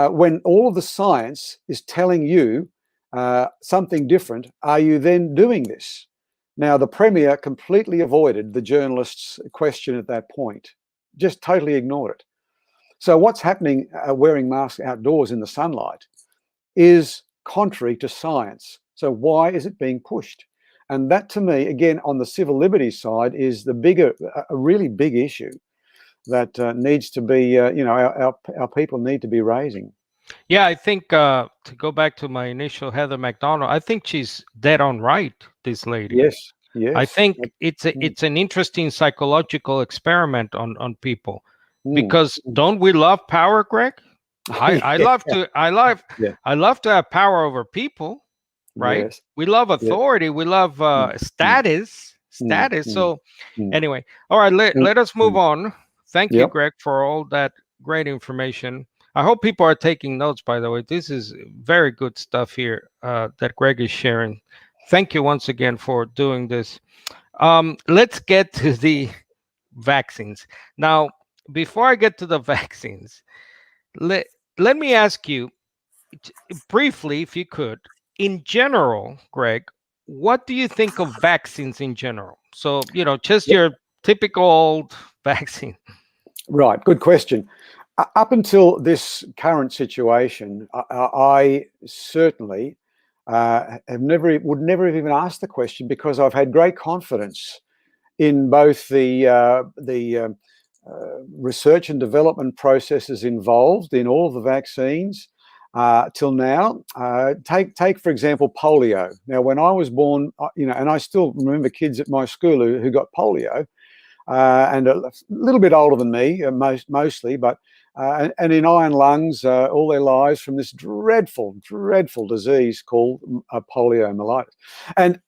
when all of the science is telling you something different, are you then doing this? Now, the Premier completely avoided the journalist's question at that point, just totally ignored it. So what's happening wearing masks outdoors in the sunlight is contrary to science. So why is it being pushed? And that, to me, again, on the civil liberties side, is a really big issue that needs to be, our people need to be raising. Yeah, I think to go back to my initial Heather McDonald, I think she's dead on right, this lady. Yes. I think it's an interesting psychological experiment on people, because don't we love power, Greg? I love to have power over people, right? Yes. We love authority. We love status. So mm. anyway, all right, let us move on. Thank you, Yep. Greg, for all that great information. I hope people are taking notes, by the way. This is very good stuff here that Greg is sharing. Thank you once again for doing this. Let's get to the vaccines. Now, before I get to the vaccines, let me ask you briefly, if you could, in general, Greg, what do you think of vaccines in general? So, just your typical old vaccine. Right, good question. Up until this current situation, I certainly would never have even asked the question, because I've had great confidence in both the research and development processes involved in all of the vaccines till now. Take for example polio. Now, when I was born, and I still remember kids at my school who got polio. And a little bit older than me, mostly, but and in iron lungs all their lives from this dreadful disease called poliomyelitis. And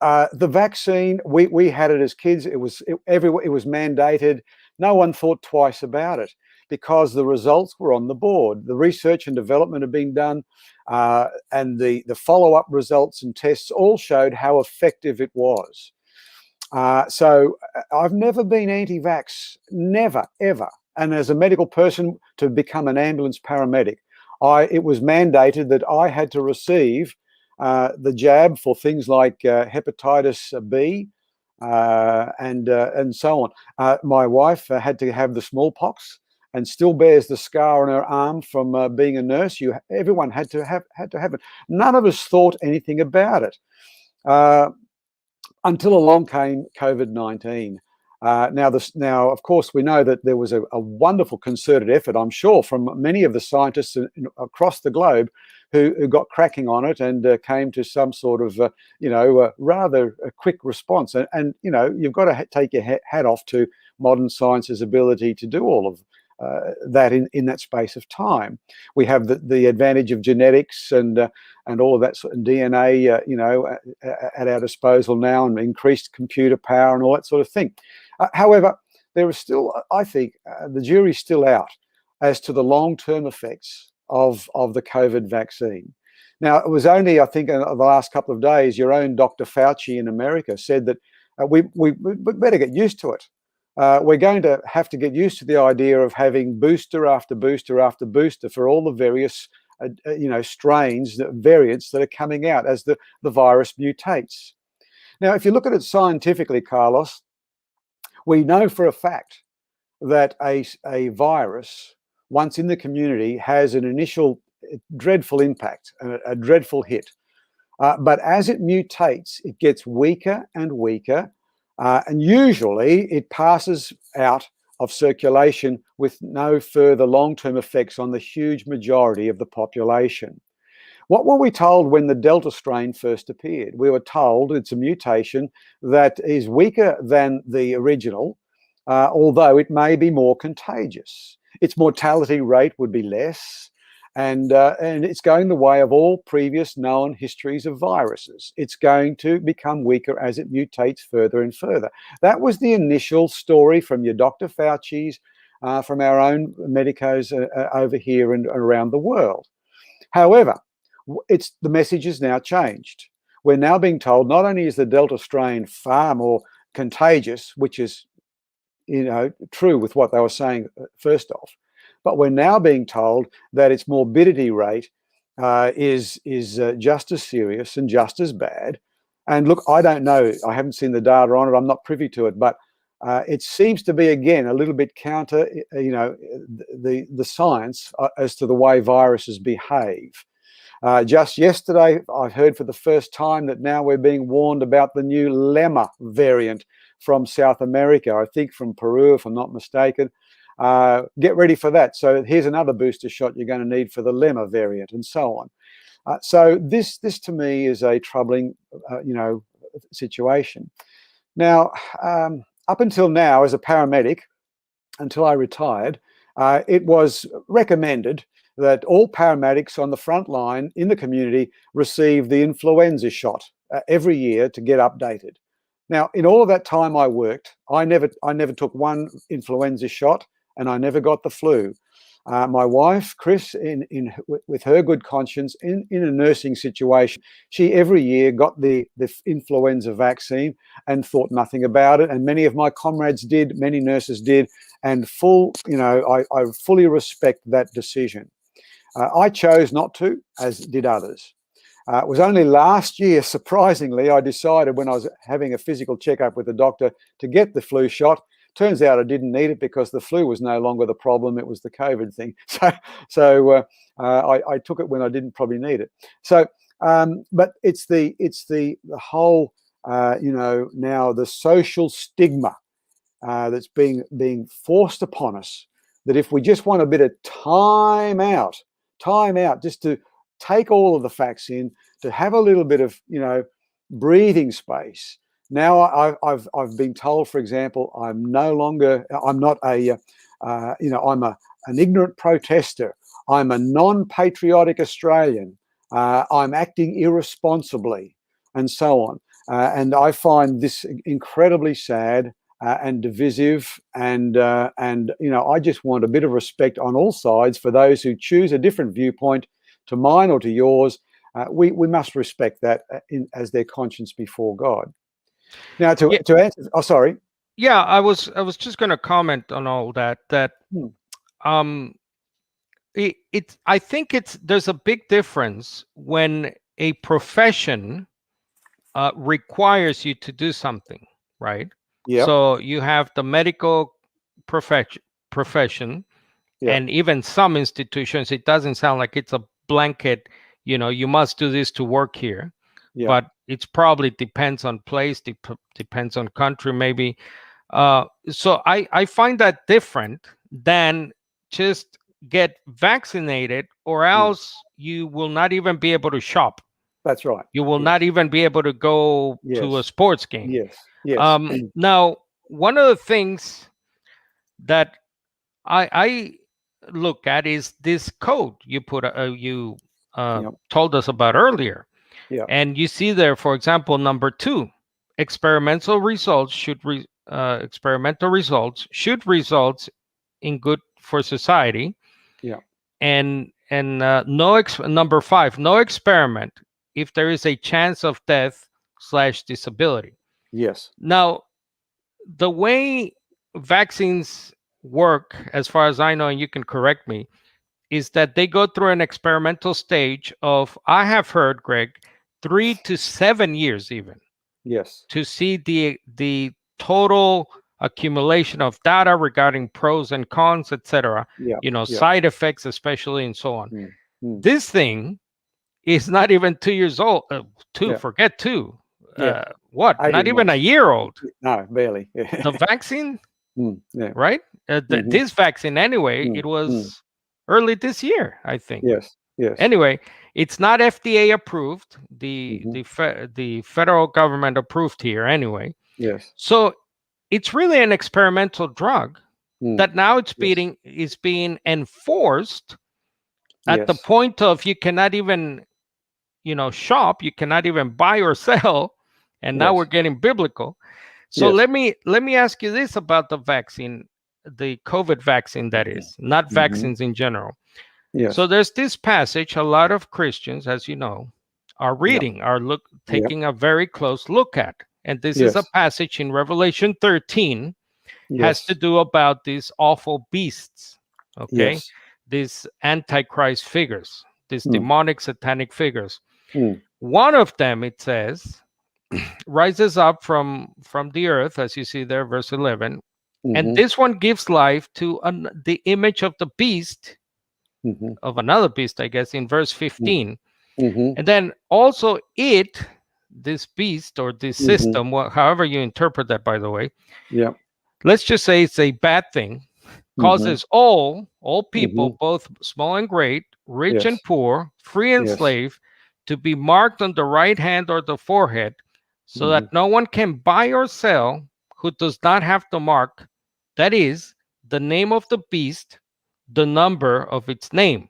the vaccine, we had it as kids. It was mandated. No one thought twice about it, because the results were on the board. The research and development had been done, and the follow-up results and tests all showed how effective it was. So I've never been anti-vax, never, ever. And as a medical person, to become an ambulance paramedic, it was mandated that I had to receive the jab for things like hepatitis B and so on. My wife had to have the smallpox, and still bears the scar on her arm from being a nurse. Everyone had to have it. None of us thought anything about it. Until along came COVID-19. Now, of course, we know that there was a wonderful concerted effort, I'm sure, from many of the scientists across the globe who got cracking on it and came to some sort of, rather a quick response. And you've got to take your hat off to modern science's ability to do all of that in that space of time. We have the advantage of genetics and all of that sort of DNA, at our disposal now, and increased computer power and all that sort of thing. However, there is still, I think, the jury's still out as to the long-term effects of the COVID vaccine. Now, it was only, I think, in the last couple of days, your own Dr. Fauci in America said that we better get used to it. We're going to have to get used to the idea of having booster after booster after booster for all the various, strains, variants that are coming out as the virus mutates. Now, if you look at it scientifically, Carlos, we know for a fact that a virus, once in the community, has an initial dreadful impact, a dreadful hit. But as it mutates, it gets weaker and weaker. And usually it passes out of circulation with no further long-term effects on the huge majority of the population. What were we told when the Delta strain first appeared? We were told it's a mutation that is weaker than the original, although it may be more contagious. Its mortality rate would be less. And it's going the way of all previous known histories of viruses. It's going to become weaker as it mutates further and further. That was the initial story from your Dr. Fauci's, from our own medicos over here and around the world. However, the message has now changed. We're now being told not only is the Delta strain far more contagious, which is true with what they were saying first off, but we're now being told that its morbidity rate is just as serious and just as bad. And look, I don't know. I haven't seen the data on it. I'm not privy to it. But it seems to be, again, a little bit counter, the science as to the way viruses behave. Just yesterday, I've heard for the first time that now we're being warned about the new Lemma variant from South America. I think from Peru, if I'm not mistaken. Get ready for that. So here's another booster shot you're going to need for the Lemma variant, and so on. So this to me is a troubling, situation. Now, up until now, as a paramedic, until I retired, it was recommended that all paramedics on the front line in the community receive the influenza shot every year to get updated. Now, in all of that time I worked, I never took one influenza shot, and I never got the flu. My wife, Chris, with her good conscience, in a nursing situation, she every year got the influenza vaccine and thought nothing about it. And many of my comrades did, many nurses did, and I fully respect that decision. I chose not to, as did others. It was only last year, surprisingly, I decided when I was having a physical checkup with the doctor to get the flu shot. Turns out I didn't need it because the flu was no longer the problem; it was the COVID thing. So I took it when I didn't probably need it. So, but it's the whole now the social stigma that's being forced upon us, that if we just want a bit of time out, just to take all of the facts in, to have a little bit of breathing space. Now I've been told, for example, I'm not I'm an ignorant protester. I'm a non-patriotic Australian. I'm acting irresponsibly, and so on. And I find this incredibly sad and divisive. And I just want a bit of respect on all sides for those who choose a different viewpoint to mine or to yours. We must respect that as their conscience before God. Now, to answer, sorry. Yeah, I was just going to comment on all that. I think there's a big difference when a profession requires you to do something, right? Yeah. So you have the medical profession, and even some institutions, it doesn't sound like it's a blanket, you must do this to work here. Yeah. But it's probably depends on place, depends on country, maybe. So I find that different than just get vaccinated, or else you will not even be able to shop. That's right. You will not even be able to go to a sports game. Yes. Now, one of the things that I look at is this code you put told us about earlier. Yeah. And you see there, for example, number 2, experimental results should result in good for society. Yeah. And number 5, no experiment if there is a chance of death / disability. Yes. Now, the way vaccines work, as far as I know, and you can correct me, is that they go through an experimental stage of, I have heard, Greg, 3 to 7 years even. Yes. To see the total accumulation of data regarding pros and cons, etc. Side effects, especially, and so on. This thing is not even 2 years old. Forget 2. What? Not even a year old. No, barely. The vaccine, right? Mm-hmm. This vaccine, anyway, it was early this year, I think. Yes. Anyway, it's not FDA approved. The federal government approved here, anyway. Yes. So it's really an experimental drug that now is being enforced at the point of you cannot even shop, you cannot even buy or sell, and now we're getting biblical. So let me ask you this about the vaccine, the COVID vaccine, that is, not vaccines in general. Yes. So there's this passage a lot of Christians, as you know, are reading, taking a very close look at. And this is a passage in Revelation 13, has to do about these awful beasts, okay? These antichrist figures, these demonic satanic figures. One of them, it says, rises up from the earth, as you see there, verse 11. And this one gives life to the image of the beast, of another beast, I guess, in verse 15. And then also this beast or this system, however you interpret that, by the way, let's just say it's a bad thing, causes all people, both small and great, rich and poor, free and slave, to be marked on the right hand or the forehead, so that no one can buy or sell who does not have the mark, that is, the name of the beast, the number of its name.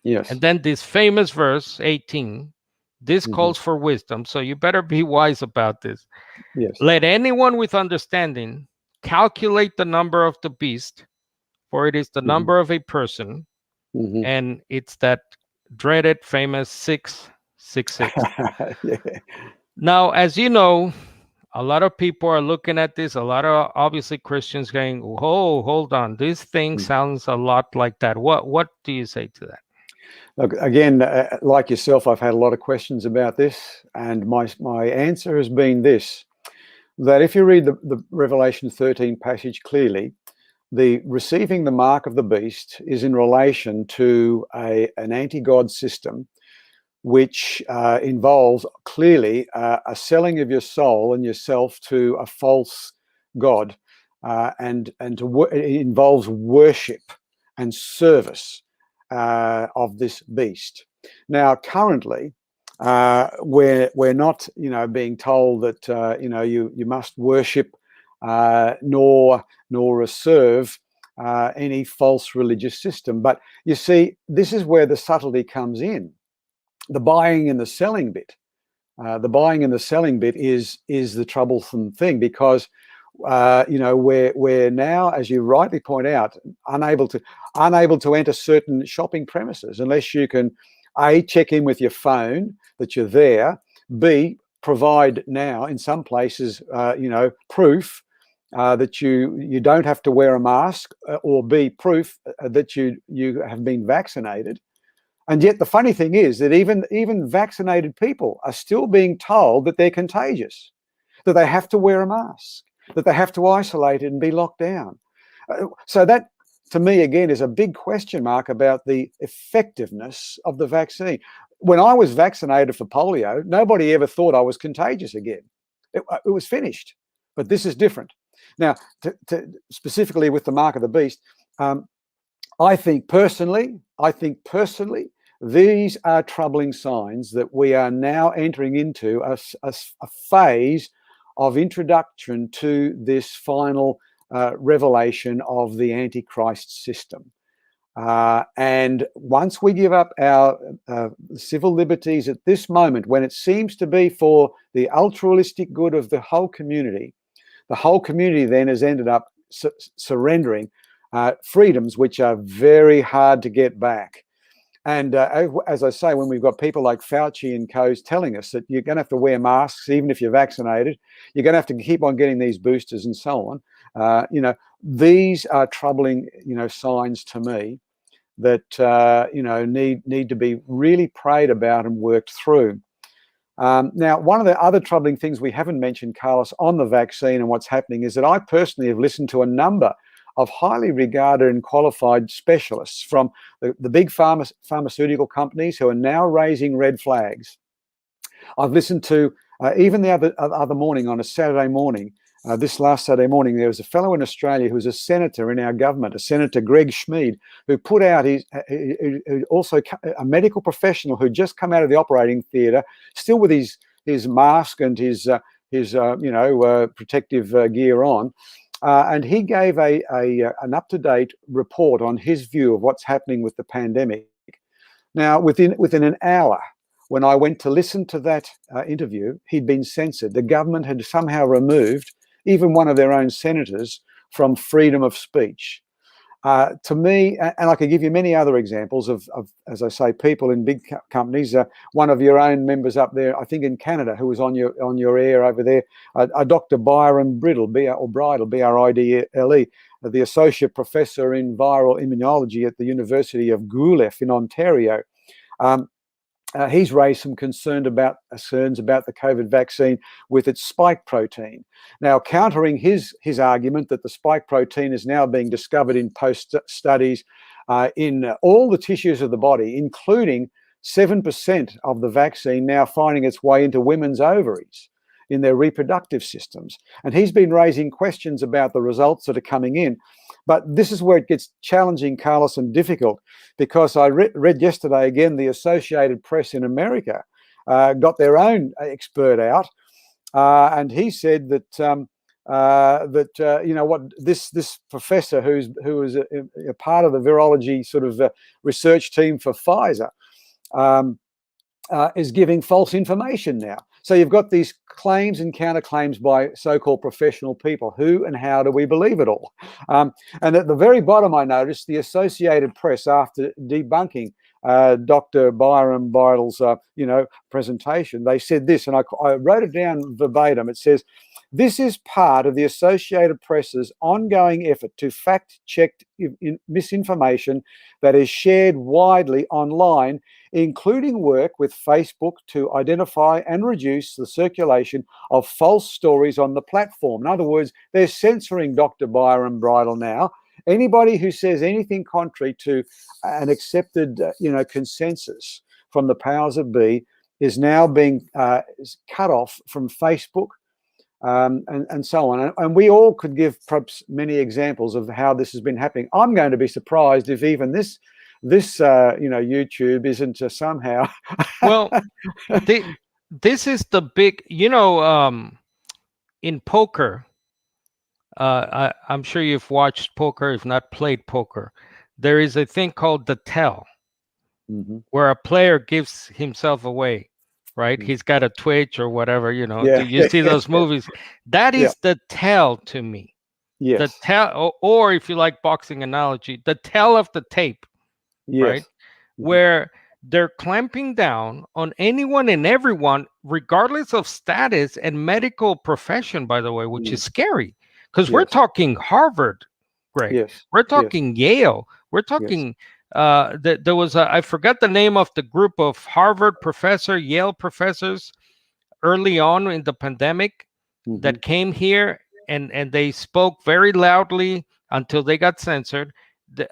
And then this famous verse 18, This calls for wisdom, so you better be wise about this. Yes. Let anyone with understanding calculate the number of the beast, for it is the number of a person, and it's that dreaded famous 666. Yeah. Now, as you know, a lot of people are looking at this, a lot of obviously Christians going, oh, hold on, this thing sounds a lot like that. What do you say to that? Look, again, like yourself, I've had a lot of questions about this, and my answer has been this, that if you read the Revelation 13 passage clearly, the receiving the mark of the beast is in relation to an anti-God system, which involves clearly a selling of your soul and yourself to a false God, and it involves worship and service of this beast. Now, currently, we're not, being told that you must worship nor serve any false religious system. But you see, this is where the subtlety comes in. The buying and the selling bit. The buying and the selling bit is the troublesome thing, because we're now, as you rightly point out, unable to enter certain shopping premises unless you can A, check in with your phone that you're there, B, provide now in some places proof that you don't have to wear a mask, or B, proof that you have been vaccinated. And yet the funny thing is that even vaccinated people are still being told that they're contagious, that they have to wear a mask, that they have to isolate it and be locked down. So that, to me, again, is a big question mark about the effectiveness of the vaccine. When I was vaccinated for polio, nobody ever thought I was contagious again. It was finished. But this is different. Now, specifically with the mark of the beast, I think personally, these are troubling signs that we are now entering into a phase of introduction to this final revelation of the Antichrist system. And once we give up our civil liberties at this moment, when it seems to be for the altruistic good of the whole community then has ended up surrendering freedoms which are very hard to get back. And as I say, when we've got people like Fauci and co telling us that you're going to have to wear masks even if you're vaccinated, you're going to have to keep on getting these boosters and so on. These are troubling, signs to me that need to be really prayed about and worked through. Now, one of the other troubling things we haven't mentioned, Carlos, on the vaccine and what's happening is that I personally have listened to a number of highly regarded and qualified specialists from the big pharmaceutical companies who are now raising red flags. I've listened to, even the other morning, on a Saturday morning, this last Saturday morning, there was a fellow in Australia who was a senator in our government, a Senator Greg Schmid, who put out also a medical professional who just come out of the operating theatre, still with his mask and his protective gear on. And he gave an up-to-date report on his view of what's happening with the pandemic. Now, within an hour, when I went to listen to that interview, he'd been censored. The government had somehow removed even one of their own senators from freedom of speech. To me, and I could give you many other examples of as I say, people in big companies. One of your own members up there, I think in Canada, who was on your air over there, Dr. Byron Bridle, Bridle, B-R-I-D-L-E, the associate professor in viral immunology at the University of Guelph in Ontario. He's raised some concerns about the COVID vaccine with its spike protein. Now, countering his argument that the spike protein is now being discovered in post studies in all the tissues of the body, including 7% of the vaccine now finding its way into women's ovaries in their reproductive systems. And he's been raising questions about the results that are coming in. But this is where it gets challenging, Carlos, and difficult, because I read yesterday again, the Associated Press in America got their own expert out, and he said that this professor who was a part of the virology sort of research team for Pfizer, is giving false information now. So you've got these claims and counterclaims by so-called professional people. Who and how do we believe it all? And at the very bottom, I noticed the Associated Press, after debunking Dr. Byram Bridle's, presentation, they said this, and I wrote it down verbatim. It says, "This is part of the Associated Press's ongoing effort to fact-check misinformation that is shared widely online, including work with Facebook to identify and reduce the circulation of false stories on the platform." In other words, they're censoring Dr. Byram Bridle now. Anybody who says anything contrary to an accepted, consensus from the powers that be is now being cut off from Facebook, and so on. And we all could give perhaps many examples of how this has been happening. I'm going to be surprised if even this YouTube isn't somehow. Well, this is the big, in poker. I'm sure you've watched poker, if not played poker. There is a thing called the tell, where a player gives himself away, right? He's got a twitch or whatever, Do you see those movies? That is the tell to me. Yes. The tell, or if you like boxing analogy, the tell of the tape, right? Where they're clamping down on anyone and everyone, regardless of status and medical profession, by the way, which is scary. Because we're talking Harvard, Greg. Yes. We're talking Yale. We're talking, there was, I forgot the name of the group of Harvard professor, Yale professors early on in the pandemic that came here and they spoke very loudly until they got censored.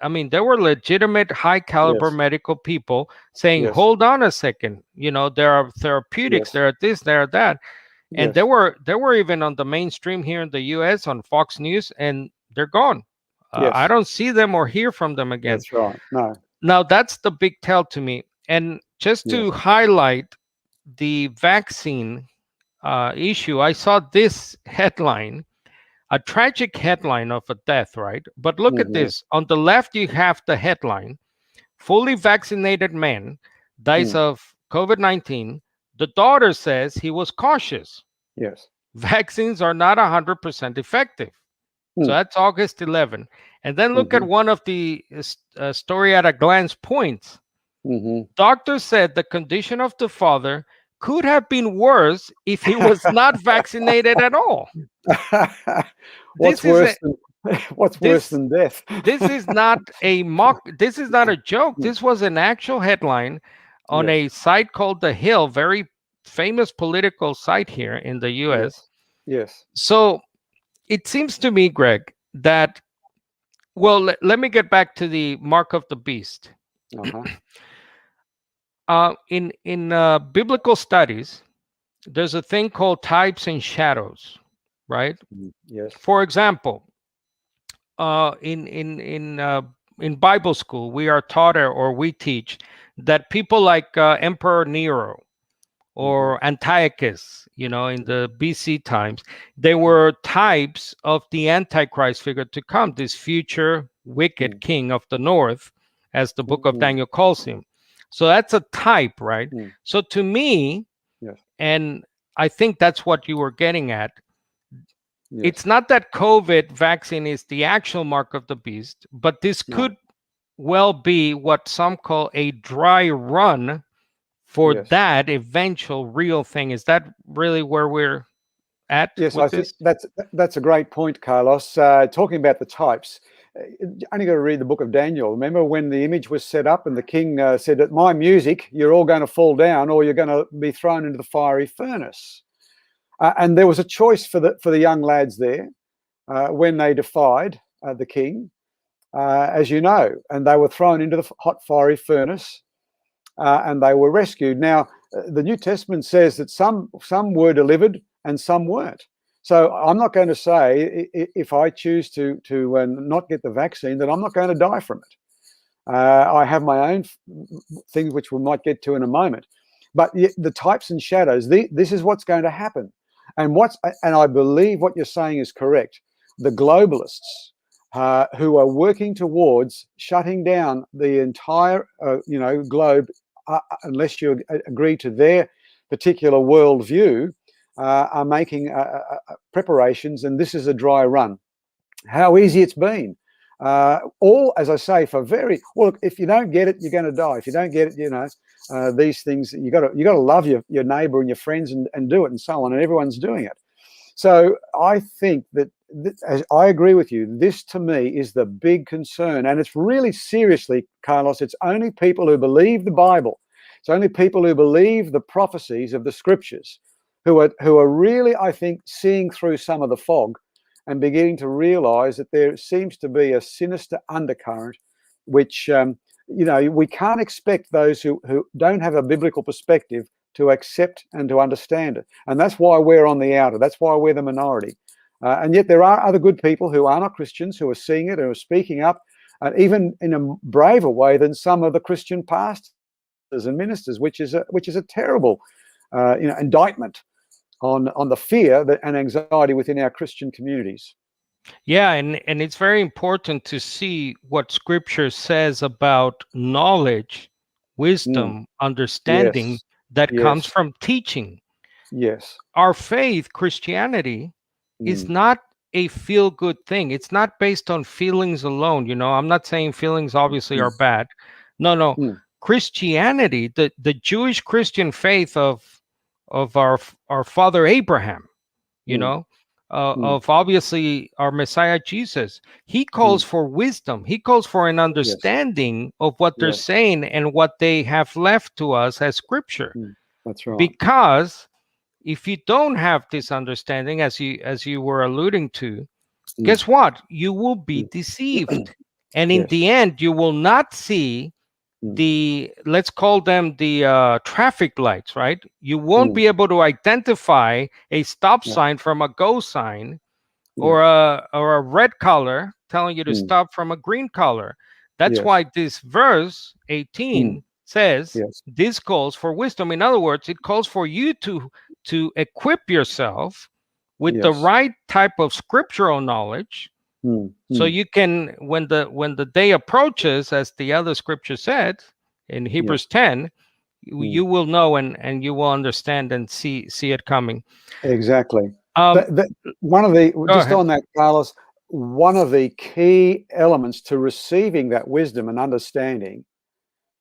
I mean, there were legitimate high caliber medical people saying, hold on a second, there are therapeutics, there are this, there are that. And there were even on the mainstream here in the US on Fox News, and they're gone. I don't see them or hear from them again. That's right. No. Now, that's the big tell to me. And just to highlight the vaccine issue, I saw this headline, a tragic headline of a death, right? But look at this. On the left, you have the headline, fully vaccinated man dies of COVID-19. The daughter says he was cautious. Yes. Vaccines are not 100% effective. So that's August 11. And then look at one of the story at a glance points. Doctor said the condition of the father could have been worse if he was not vaccinated at all. What's worse than death? This is not a mock. This is not a joke. This was an actual headline on a site called The Hill, very famous political site here in the US. Yes. So it seems to me, Greg, that, well, let me get back to the mark of the beast. In biblical studies, there's a thing called types and shadows, right? Yes. For example, in Bible school, we are taught or we teach that people like Emperor Nero or Antiochus, in the BC times, they were types of the Antichrist figure to come, this future wicked king of the north, as the book of Daniel calls him. So that's a type, right? So to me, and I think that's what you were getting at, it's not that COVID vaccine is the actual mark of the beast, but this could well be what some call a dry run for that eventual real thing. Is that really where we're at? Yes, I think that's a great point, Carlos. Talking about the types, only got to read the book of Daniel. Remember when the image was set up and the king said, "At my music, you're all going to fall down, or you're going to be thrown into the fiery furnace." And there was a choice for the young lads there when they defied the king, as you know, and they were thrown into the hot fiery furnace, and they were rescued. Now, the New Testament says that some were delivered and some weren't. So I'm not going to say if I choose to not get the vaccine that I'm not going to die from it. I have my own things which we might get to in a moment. But the types and shadows, this is what's going to happen. And I believe what you're saying is correct. The globalists who are working towards shutting down the entire globe unless you agree to their particular worldview, are making preparations, and this is a dry run. How easy it's been. All, as I say, for very well. If you don't get it, you're going to die. If you don't get it, these things you got to love your neighbour and your friends and do it and so on. And everyone's doing it. So I think that as I agree with you, this to me is the big concern, and it's really seriously, Carlos. It's only people who believe the Bible. It's only people who believe the prophecies of the Scriptures who are really, I think, seeing through some of the fog and beginning to realise that there seems to be a sinister undercurrent, which we can't expect those who don't have a biblical perspective to accept and to understand it. And that's why we're on the outer. That's why we're the minority. And yet there are other good people who are not Christians who are seeing it, who are speaking up, even in a braver way than some of the Christian pastors and ministers, which is a terrible indictment on the fear and anxiety within our Christian communities. Yeah, and it's very important to see what Scripture says about knowledge, wisdom, understanding, Yes. that Yes. comes from teaching. Yes. Our faith, Christianity, is not a feel-good thing. It's not based on feelings alone. I'm not saying feelings obviously are bad. No. Christianity, the Jewish Christian faith of our father Abraham, of obviously our Messiah Jesus, he calls for wisdom. He calls for an understanding of what they're saying and what they have left to us as Scripture. That's right. Because if you don't have this understanding, as you were alluding to, guess what? You will be deceived. And in the end, you will not see let's call them the traffic lights, right? You won't be able to identify a stop sign from a go sign, or a red color telling you to stop from a green color. That's why this verse 18 says this calls for wisdom. In other words, it calls for you to equip yourself with the right type of scriptural knowledge, so you can, when the day approaches, as the other scripture said in Hebrews 10, you will know and you will understand and see it coming. Exactly. One of the on that, Carlos, one of the key elements to receiving that wisdom and understanding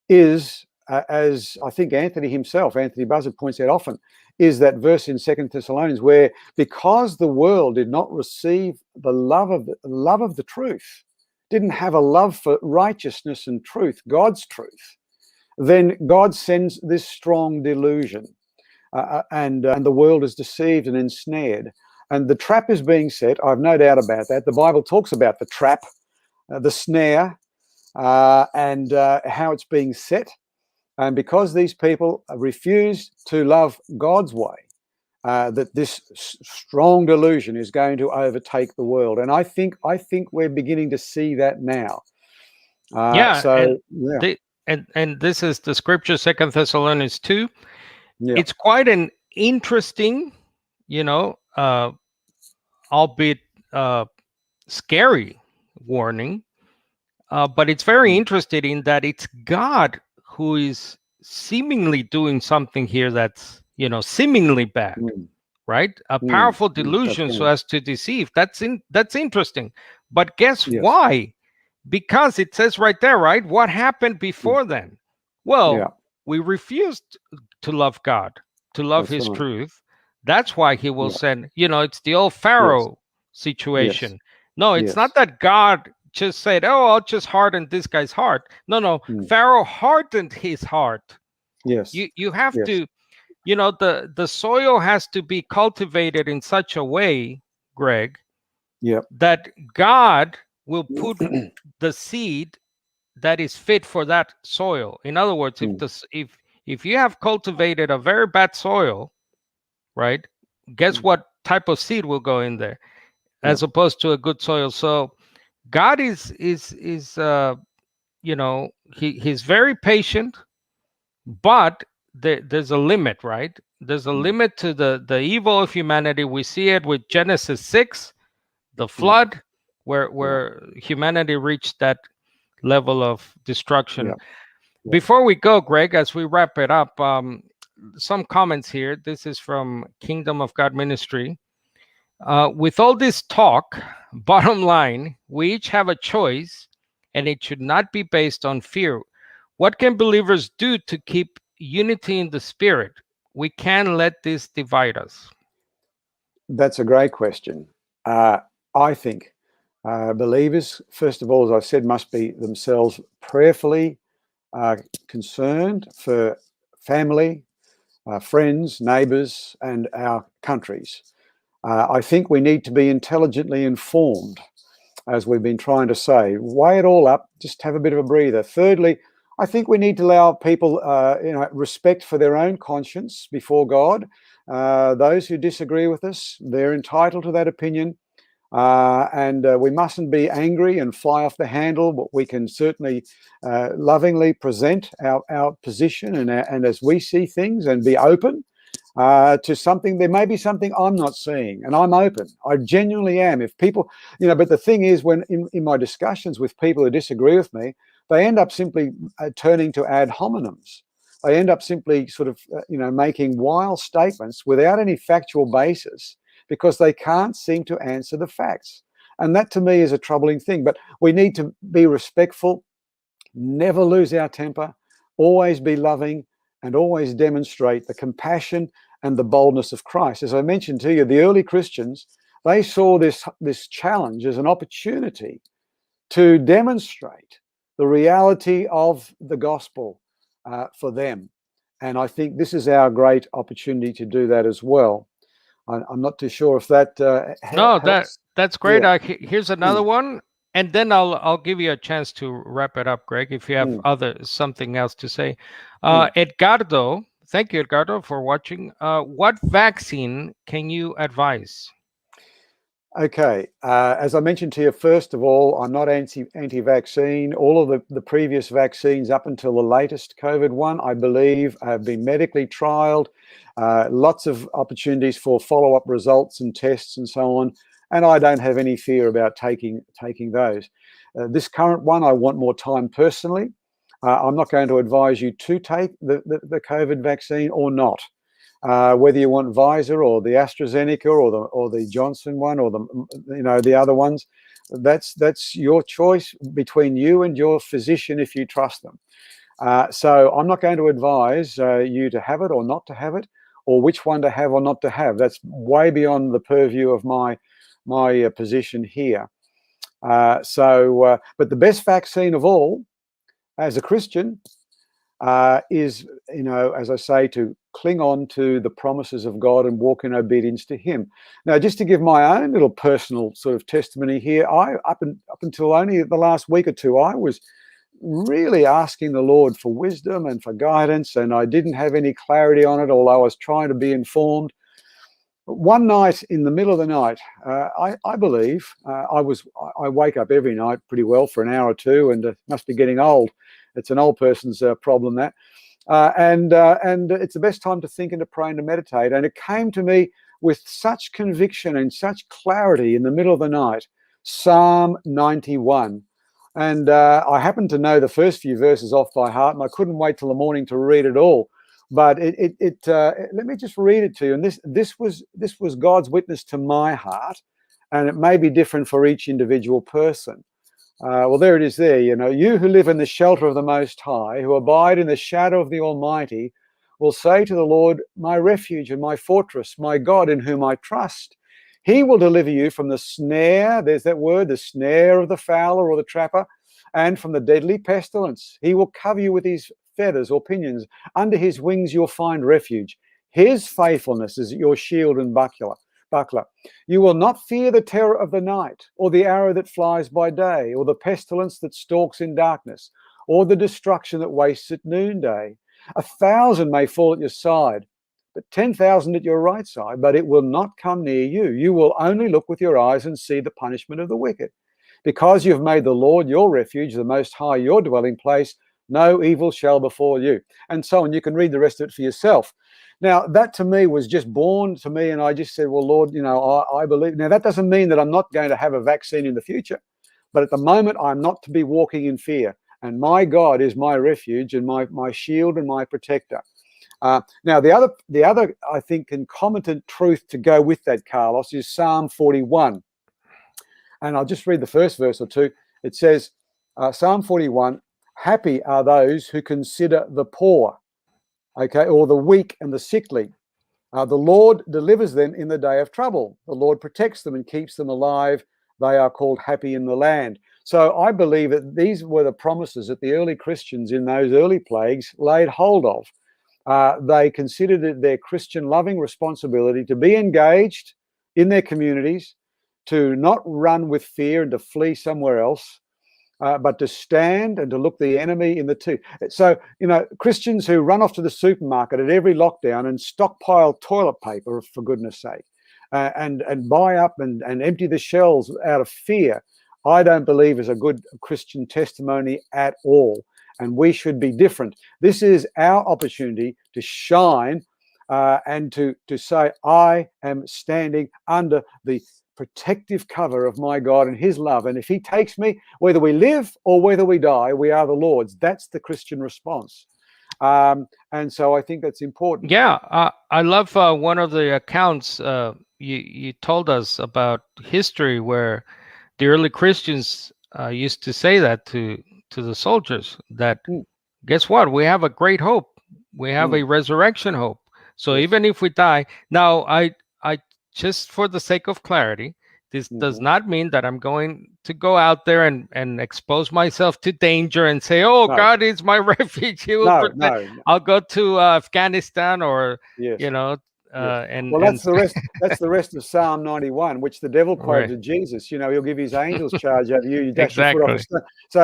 is, as I think Anthony Buzzard points out often, is that verse in 2 Thessalonians where, because the world did not receive the love of the truth, didn't have a love for righteousness and truth, God's truth, then God sends this strong delusion, and the world is deceived and ensnared. And the trap is being set. I've no doubt about that. The Bible talks about the trap, the snare, and how it's being set. And because these people refuse to love God's way, that this strong delusion is going to overtake the world. And I think we're beginning to see that now. And this is the scripture, 2 Thessalonians 2. It's quite an interesting, albeit scary warning, but it's very interesting in that it's God who is seemingly doing something here that's, seemingly bad, right? A powerful delusion so as to deceive. That's interesting. But guess why? Because it says right there, right? What happened before then? Well, we refused to love God, to love his truth. That's why he will send, it's the old Pharaoh situation. No, it's not that God just said, oh, I'll just harden this guy's heart. No. Pharaoh hardened his heart. You have to, the soil has to be cultivated in such a way, Greg, that God will put the seed that is fit for that soil. In other words, if you have cultivated a very bad soil, right, guess what type of seed will go in there, as opposed to a good soil. So God is he's very patient, but there's a limit, right? There's a limit to the evil of humanity. We see it with Genesis 6, the flood, where humanity reached that level of destruction. Before we go, Greg, as we wrap it up, some comments here. This is from Kingdom of God Ministry. With all this talk, bottom line, we each have a choice, and it should not be based on fear. What can believers do to keep unity in the spirit? We can't let this divide us. That's a great question. I think believers, first of all, as I said, must be themselves prayerfully concerned for family, friends, neighbours, and our countries. I think we need to be intelligently informed, as we've been trying to say. Weigh it all up, just have a bit of a breather. Thirdly, I think we need to allow people respect for their own conscience before God. Those who disagree with us, they're entitled to that opinion. And we mustn't be angry and fly off the handle, but we can certainly lovingly present our position and as we see things, and be open to something. There may be something I'm not seeing, and I'm open. I genuinely am. If people, but the thing is, when in my discussions with people who disagree with me, they end up simply turning to ad hominems. They end up simply sort of, making wild statements without any factual basis, because they can't seem to answer the facts. And that to me is a troubling thing. But we need to be respectful, never lose our temper, always be loving, and always demonstrate the compassion and the boldness of Christ. As I mentioned to you, the early Christians, they saw this challenge as an opportunity to demonstrate the reality of the gospel for them. And I think this is our great opportunity to do that as well. I'm not too sure if that helps. That's great. Yeah. Here's another one, and then I'll give you a chance to wrap it up, Greg, if you have something else to say. Edgardo, thank you, Edgardo, for watching. What vaccine can you advise? Okay, as I mentioned to you, first of all, I'm not anti-vaccine. All of the previous vaccines up until the latest COVID one, I believe, have been medically trialed. Lots of opportunities for follow-up results and tests and so on. And I don't have any fear about taking those. This current one, I want more time personally. I'm not going to advise you to take the COVID vaccine or not. Whether you want Pfizer or the AstraZeneca or the Johnson one or the other ones, that's your choice between you and your physician if you trust them. So I'm not going to advise you to have it or not to have it, or which one to have or not to have. That's way beyond the purview of my position here. But the best vaccine of all, as a Christian, is, as I say, to cling on to the promises of God and walk in obedience to Him. Now, just to give my own little personal sort of testimony here, up until only the last week or two, I was really asking the Lord for wisdom and for guidance, and I didn't have any clarity on it, although I was trying to be informed. One night, in the middle of the night, I believe I wake up every night pretty well for an hour or two, and must be getting old. It's an old person's problem, that. And it's the best time to think and to pray and to meditate. And it came to me with such conviction and such clarity in the middle of the night, Psalm 91. And I happened to know the first few verses off by heart, and I couldn't wait till the morning to read it all. But let me just read it to you. And this was God's witness to my heart, and it may be different for each individual person. Well, there it is there. You who live in the shelter of the Most High, who abide in the shadow of the Almighty, will say to the Lord, my refuge and my fortress, my God in whom I trust. He will deliver you from the snare, there's that word, the snare of the fowler or the trapper, and from the deadly pestilence. He will cover you with his feathers or pinions. Under his wings you'll find refuge. His faithfulness is your shield and buckler. You will not fear the terror of the night, or the arrow that flies by day, or the pestilence that stalks in darkness, or the destruction that wastes at noonday. 1,000 may fall at your side, but 10,000 at your right side, but it will not come near you. You will only look with your eyes and see the punishment of the wicked. Because you've made the Lord your refuge, the Most High your dwelling place, no evil shall befall you. And so on. You can read the rest of it for yourself. Now, that to me was just born to me, and I just said, well, Lord, I believe. Now, that doesn't mean that I'm not going to have a vaccine in the future, but at the moment, I'm not to be walking in fear. and my God is my refuge and my shield and my protector. Now, the other, I think, concomitant truth to go with that, Carlos, is Psalm 41. And I'll just read the first verse or two. It says, Psalm 41, happy are those who consider the poor, okay, or the weak and the sickly. The Lord delivers them in the day of trouble. The Lord protects them and keeps them alive. They are called happy in the land. So I believe that these were the promises that the early Christians in those early plagues laid hold of. They considered it their Christian loving responsibility to be engaged in their communities, to not run with fear and to flee somewhere else, but to stand and to look the enemy in the teeth. So, Christians who run off to the supermarket at every lockdown and stockpile toilet paper, for goodness sake, and buy up and empty the shelves out of fear, I don't believe is a good Christian testimony at all. And we should be different. This is our opportunity to shine and to say, I am standing under the protective cover of my God and his love. And if he takes me, whether we live or whether we die, we are the Lord's. That's the Christian response. And so I think that's important. Yeah, I love one of the accounts you told us about history where the early Christians used to say that to the soldiers, that guess what? We have a great hope. We have a resurrection hope. So even if we die, now I just for the sake of clarity, this does not mean that I'm going to go out there and expose myself to danger and say, oh, God is my refuge. He will protect. No. I'll go to Afghanistan or, Yes. and well, that's the rest. That's the rest of Psalm 91, which the devil quoted Right. to Jesus. He'll give his angels charge over you. You dash Exactly. your foot off a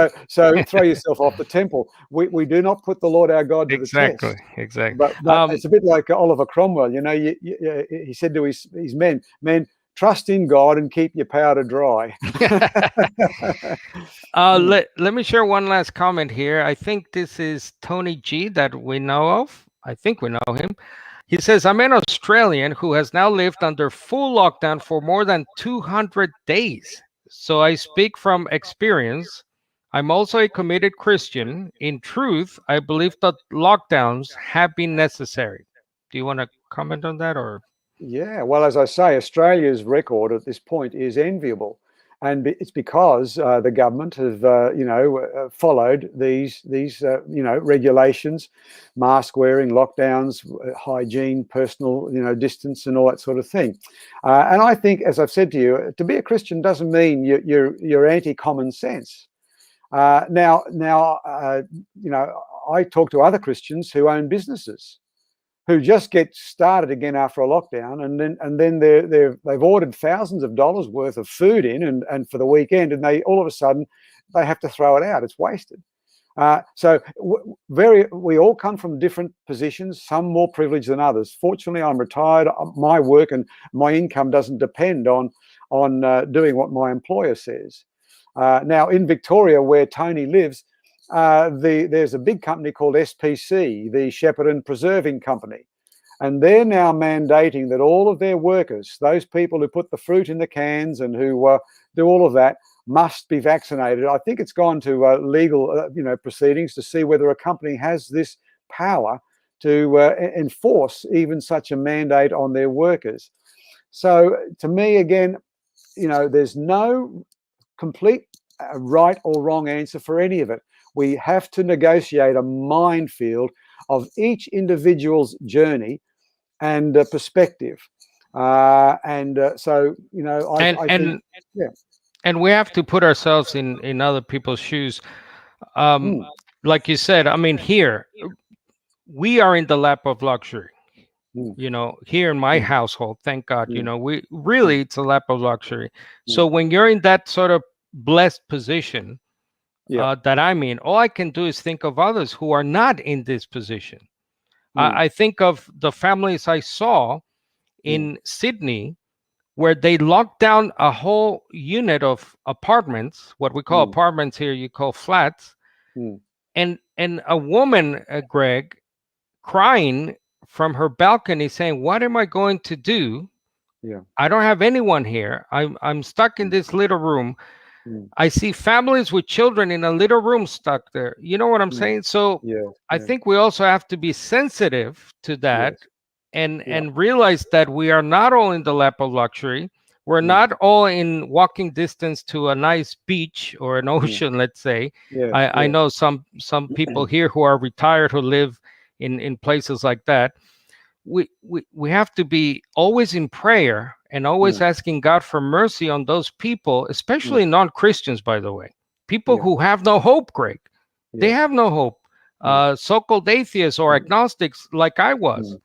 stone. So throw yourself off the temple. We do not put the Lord our God to the test. Exactly. But it's a bit like Oliver Cromwell. He said to his men, trust in God and keep your powder dry. Let me share one last comment here. I think this is Tony G that we know of. I think we know him. He says, I'm an Australian who has now lived under full lockdown for more than 200 days. So I speak from experience. I'm also a committed Christian. In truth, I believe that lockdowns have been necessary. Do you want to comment on that? Or? Yeah, well, as I say, Australia's record at this point is enviable. And it's because the government have, followed these regulations, mask wearing, lockdowns, hygiene, personal, distance, and all that sort of thing. And I think, as I've said to you, to be a Christian doesn't mean you're anti-common sense. Now, I talk to other Christians who own businesses, who just get started again after a lockdown, and then they've ordered thousands of dollars worth of food in and for the weekend, and they all of a sudden they have to throw it out. It's wasted. So we all come from different positions, some more privileged than others. Fortunately, I'm retired. My work and my income doesn't depend on doing what my employer says. Now in Victoria, where Tony lives, there's a big company called SPC, the Shepherd and Preserving Company, and they're now mandating that all of their workers, those people who put the fruit in the cans and who do all of that, must be vaccinated. I think it's gone to legal proceedings to see whether a company has this power to enforce even such a mandate on their workers. So to me, again, there's no complete right or wrong answer for any of it. We have to negotiate a minefield of each individual's journey and perspective. I think, yeah. And we have to put ourselves in other people's shoes. Like you said, I mean, here, we are in the lap of luxury. Here in my household, thank God, we really, it's a lap of luxury. So when you're in that sort of blessed position, that I'm in, all I can do is think of others who are not in this position. I think of the families I saw in Sydney where they locked down a whole unit of apartments, what we call apartments here, you call flats, and a woman, Greg, crying from her balcony saying, what am I going to do? I don't have anyone here. I'm stuck in this little room. I see families with children in a little room stuck there. You know what I'm saying? So I think we also have to be sensitive to that and realize that we are not all in the lap of luxury. We're not all in walking distance to a nice beach or an ocean, let's say. I know some people here who are retired who live in places like that. We have to be always in prayer and always asking God for mercy on those people, especially non-Christians, by the way. People who have no hope, Greg. They have no hope. So-called atheists or agnostics like I was.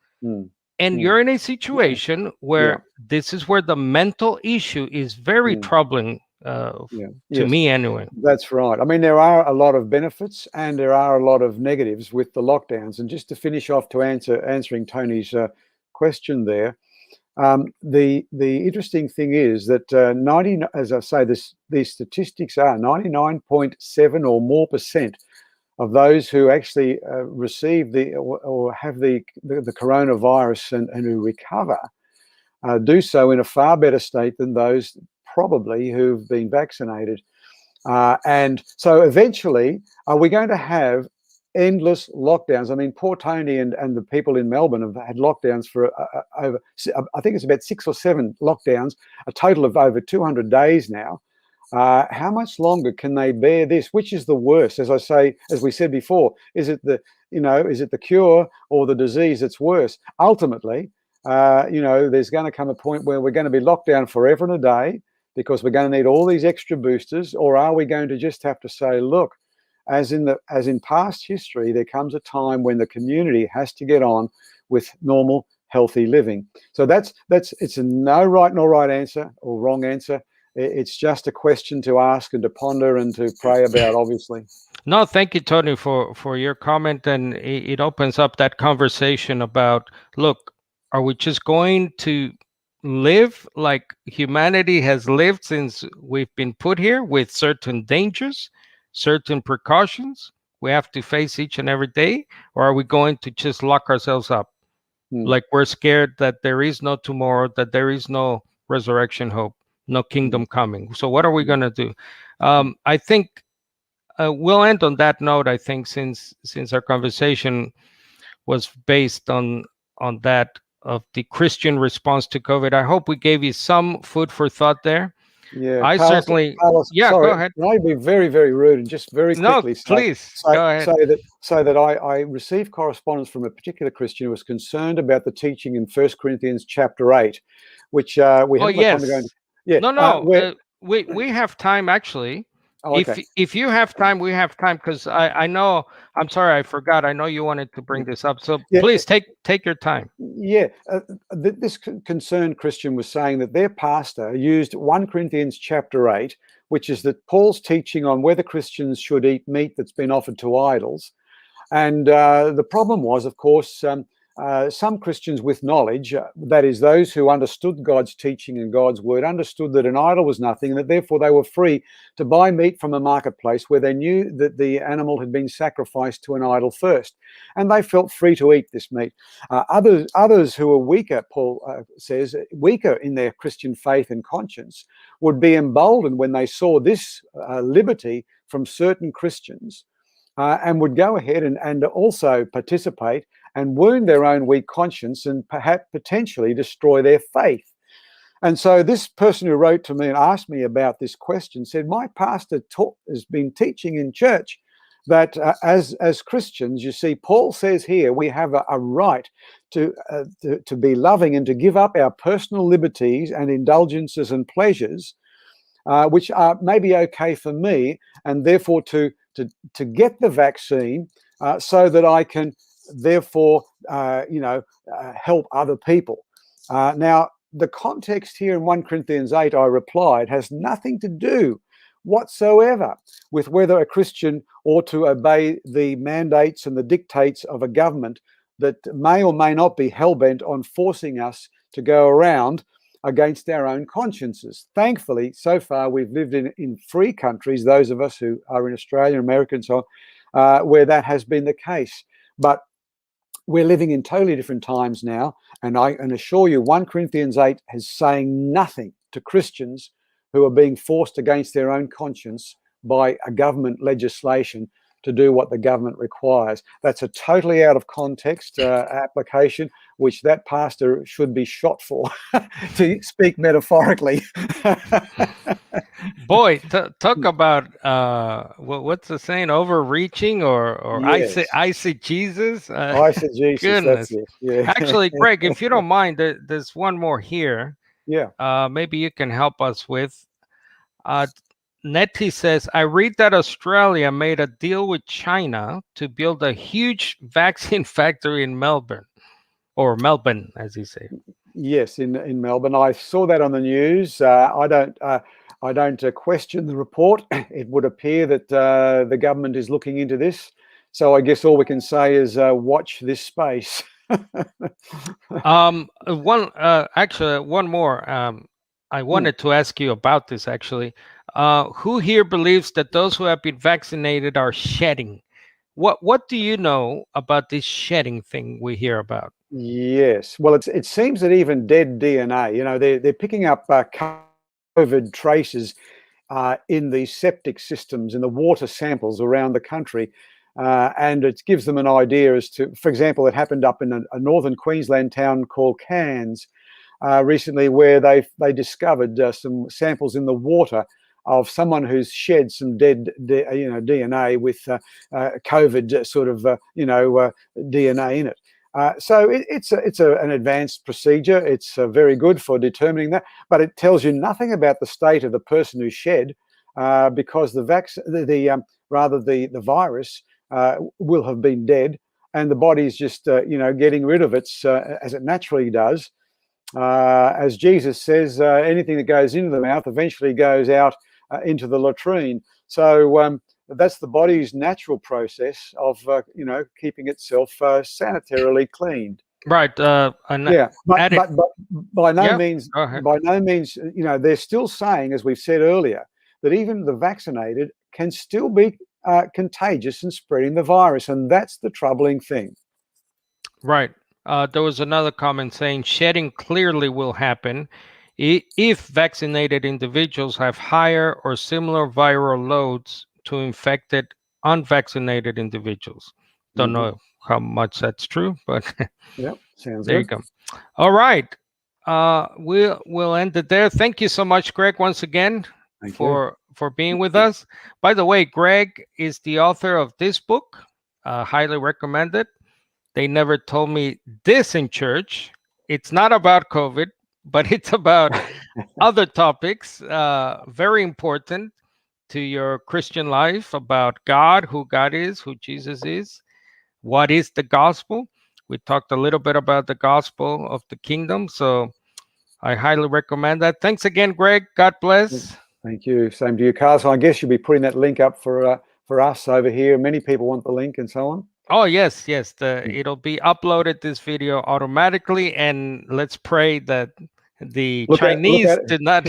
And you're in a situation where this is where the mental issue is very troubling to me anyway. That's right. I mean, there are a lot of benefits and there are a lot of negatives with the lockdowns. And just to finish off to answering Tony's question there, the interesting thing is that as I say, these statistics are 99.7 or more % of those who actually receive or have the coronavirus and who recover do so in a far better state than those probably who've been vaccinated. And so eventually, are we going to have endless lockdowns? I mean, poor Tony and the people in Melbourne have had lockdowns for over, I think it's about 6 or 7 lockdowns, a total of over 200 days now. How much longer can they bear this? Which is the worst? As I say, as we said before, is it the cure or the disease that's worse? Ultimately, there's going to come a point where we're going to be locked down forever and a day because we're going to need all these extra boosters, or are we going to just have to say, look, as in past history, there comes a time when the community has to get on with normal, healthy living. So it's a no right nor right answer or wrong answer. It's just a question to ask and to ponder and to pray about, obviously. No, thank you, Tony, for your comment. And it opens up that conversation about, look, are we just going to live like humanity has lived since we've been put here, with certain dangers, certain precautions we have to face each and every day? Or are we going to just lock ourselves up? Like we're scared that there is no tomorrow, that there is no resurrection hope, no kingdom coming. So what are we going to do? I think we'll end on that note. I think since our conversation was based on that of the Christian response to COVID, I hope we gave you some food for thought there. Yeah, I Carlos, certainly. Carlos, yeah, sorry, go ahead. Can I be very, very rude and just very quickly please go ahead. Say that I received correspondence from a particular Christian who was concerned about the teaching in 1 Corinthians chapter 8, which we haven't got time to go into. Yeah, no, we have time actually. Oh, okay. If you have time, we have time, because I know, I'm sorry, I forgot. I know you wanted to bring this up. So please take your time. Yeah, this concerned Christian was saying that their pastor used 1 Corinthians chapter 8, which is that Paul's teaching on whether Christians should eat meat that's been offered to idols. And the problem was, of course, some Christians with knowledge, that is, those who understood God's teaching and God's word, understood that an idol was nothing, and that therefore they were free to buy meat from a marketplace where they knew that the animal had been sacrificed to an idol first, and they felt free to eat this meat. Others who were weaker, Paul says, weaker in their Christian faith and conscience, would be emboldened when they saw this liberty from certain Christians, and would go ahead and also participate and wound their own weak conscience and perhaps potentially destroy their faith. And so this person who wrote to me and asked me about this question said, my pastor has been teaching in church that as Christians, you see, Paul says here we have a right to be loving and to give up our personal liberties and indulgences and pleasures, which are maybe okay for me, and therefore to get the vaccine so that I can therefore help other people. Now, the context here in 1 Corinthians 8, I replied, has nothing to do whatsoever with whether a Christian ought to obey the mandates and the dictates of a government that may or may not be hell-bent on forcing us to go around against our own consciences. Thankfully, so far, we've lived in free countries, those of us who are in Australia, America, and so on, where that has been the case. But we're living in totally different times now, and I can assure you 1 Corinthians 8 is saying nothing to Christians who are being forced against their own conscience by a government legislation to do what the government requires. That's a totally out of context application, which that pastor should be shot for, to speak metaphorically. Boy, talk about what's the saying? Overreaching or Yes. I see Jesus. Eisegesis, Goodness. that's it. Yeah. Actually, Greg, if you don't mind, there's one more here. Yeah. Maybe you can help us with. Nettie says, I read that Australia made a deal with China to build a huge vaccine factory in Melbourne, or Melbourne, as you say. Yes, in Melbourne. I saw that on the news. I don't question the report. It would appear that the government is looking into this. So I guess all we can say is watch this space. Actually, one more. I wanted to ask you about this, actually. Who here believes that those who have been vaccinated are shedding? What do you know about this shedding thing we hear about? Yes. Well, it seems that even dead DNA, they're picking up COVID traces in the septic systems, in the water samples around the country. And it gives them an idea as to, for example, it happened up in a northern Queensland town called Cairns recently, where they discovered some samples in the water of someone who's shed some dead DNA with COVID sort of DNA in it. So it's an advanced procedure. It's very good for determining that, but it tells you nothing about the state of the person who shed, because the virus will have been dead, and the body's just getting rid of it as it naturally does. As Jesus says, anything that goes into the mouth eventually goes out into the latrine. So that's the body's natural process of keeping itself sanitarily cleaned. Right. But by no means, they're still saying, as we've said earlier, that even the vaccinated can still be contagious and spreading the virus, and that's the troubling thing. Right. There was another comment saying shedding clearly will happen if vaccinated individuals have higher or similar viral loads to infected unvaccinated individuals. Don't know how much that's true, but yeah, sounds there good. you go. All right. We'll end it there. Thank you so much, Greg, once again for being with us. By the way, Greg is the author of this book. Highly recommend it. They never told me this in church. It's not about COVID, but it's about other topics, very important to your Christian life, about God, who God is, who Jesus is, what is the gospel. We talked a little bit about the gospel of the kingdom, so I highly recommend that. Thanks again, Greg. God bless. Thank you. Same to you, Carl. So I guess you'll be putting that link up for us over here. Many people want the link and so on. Oh, yes. It'll be uploaded, this video, automatically, and let's pray that the Chinese did not,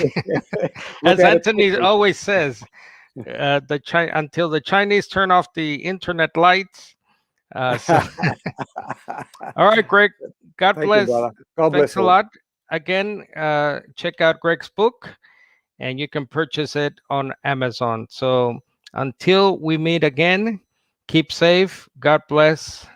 as Anthony always says, until the Chinese turn off the internet lights. All right, Greg. God bless. You, God bless. Thanks a lot. Again, check out Greg's book, and you can purchase it on Amazon. So until we meet again, keep safe. God bless.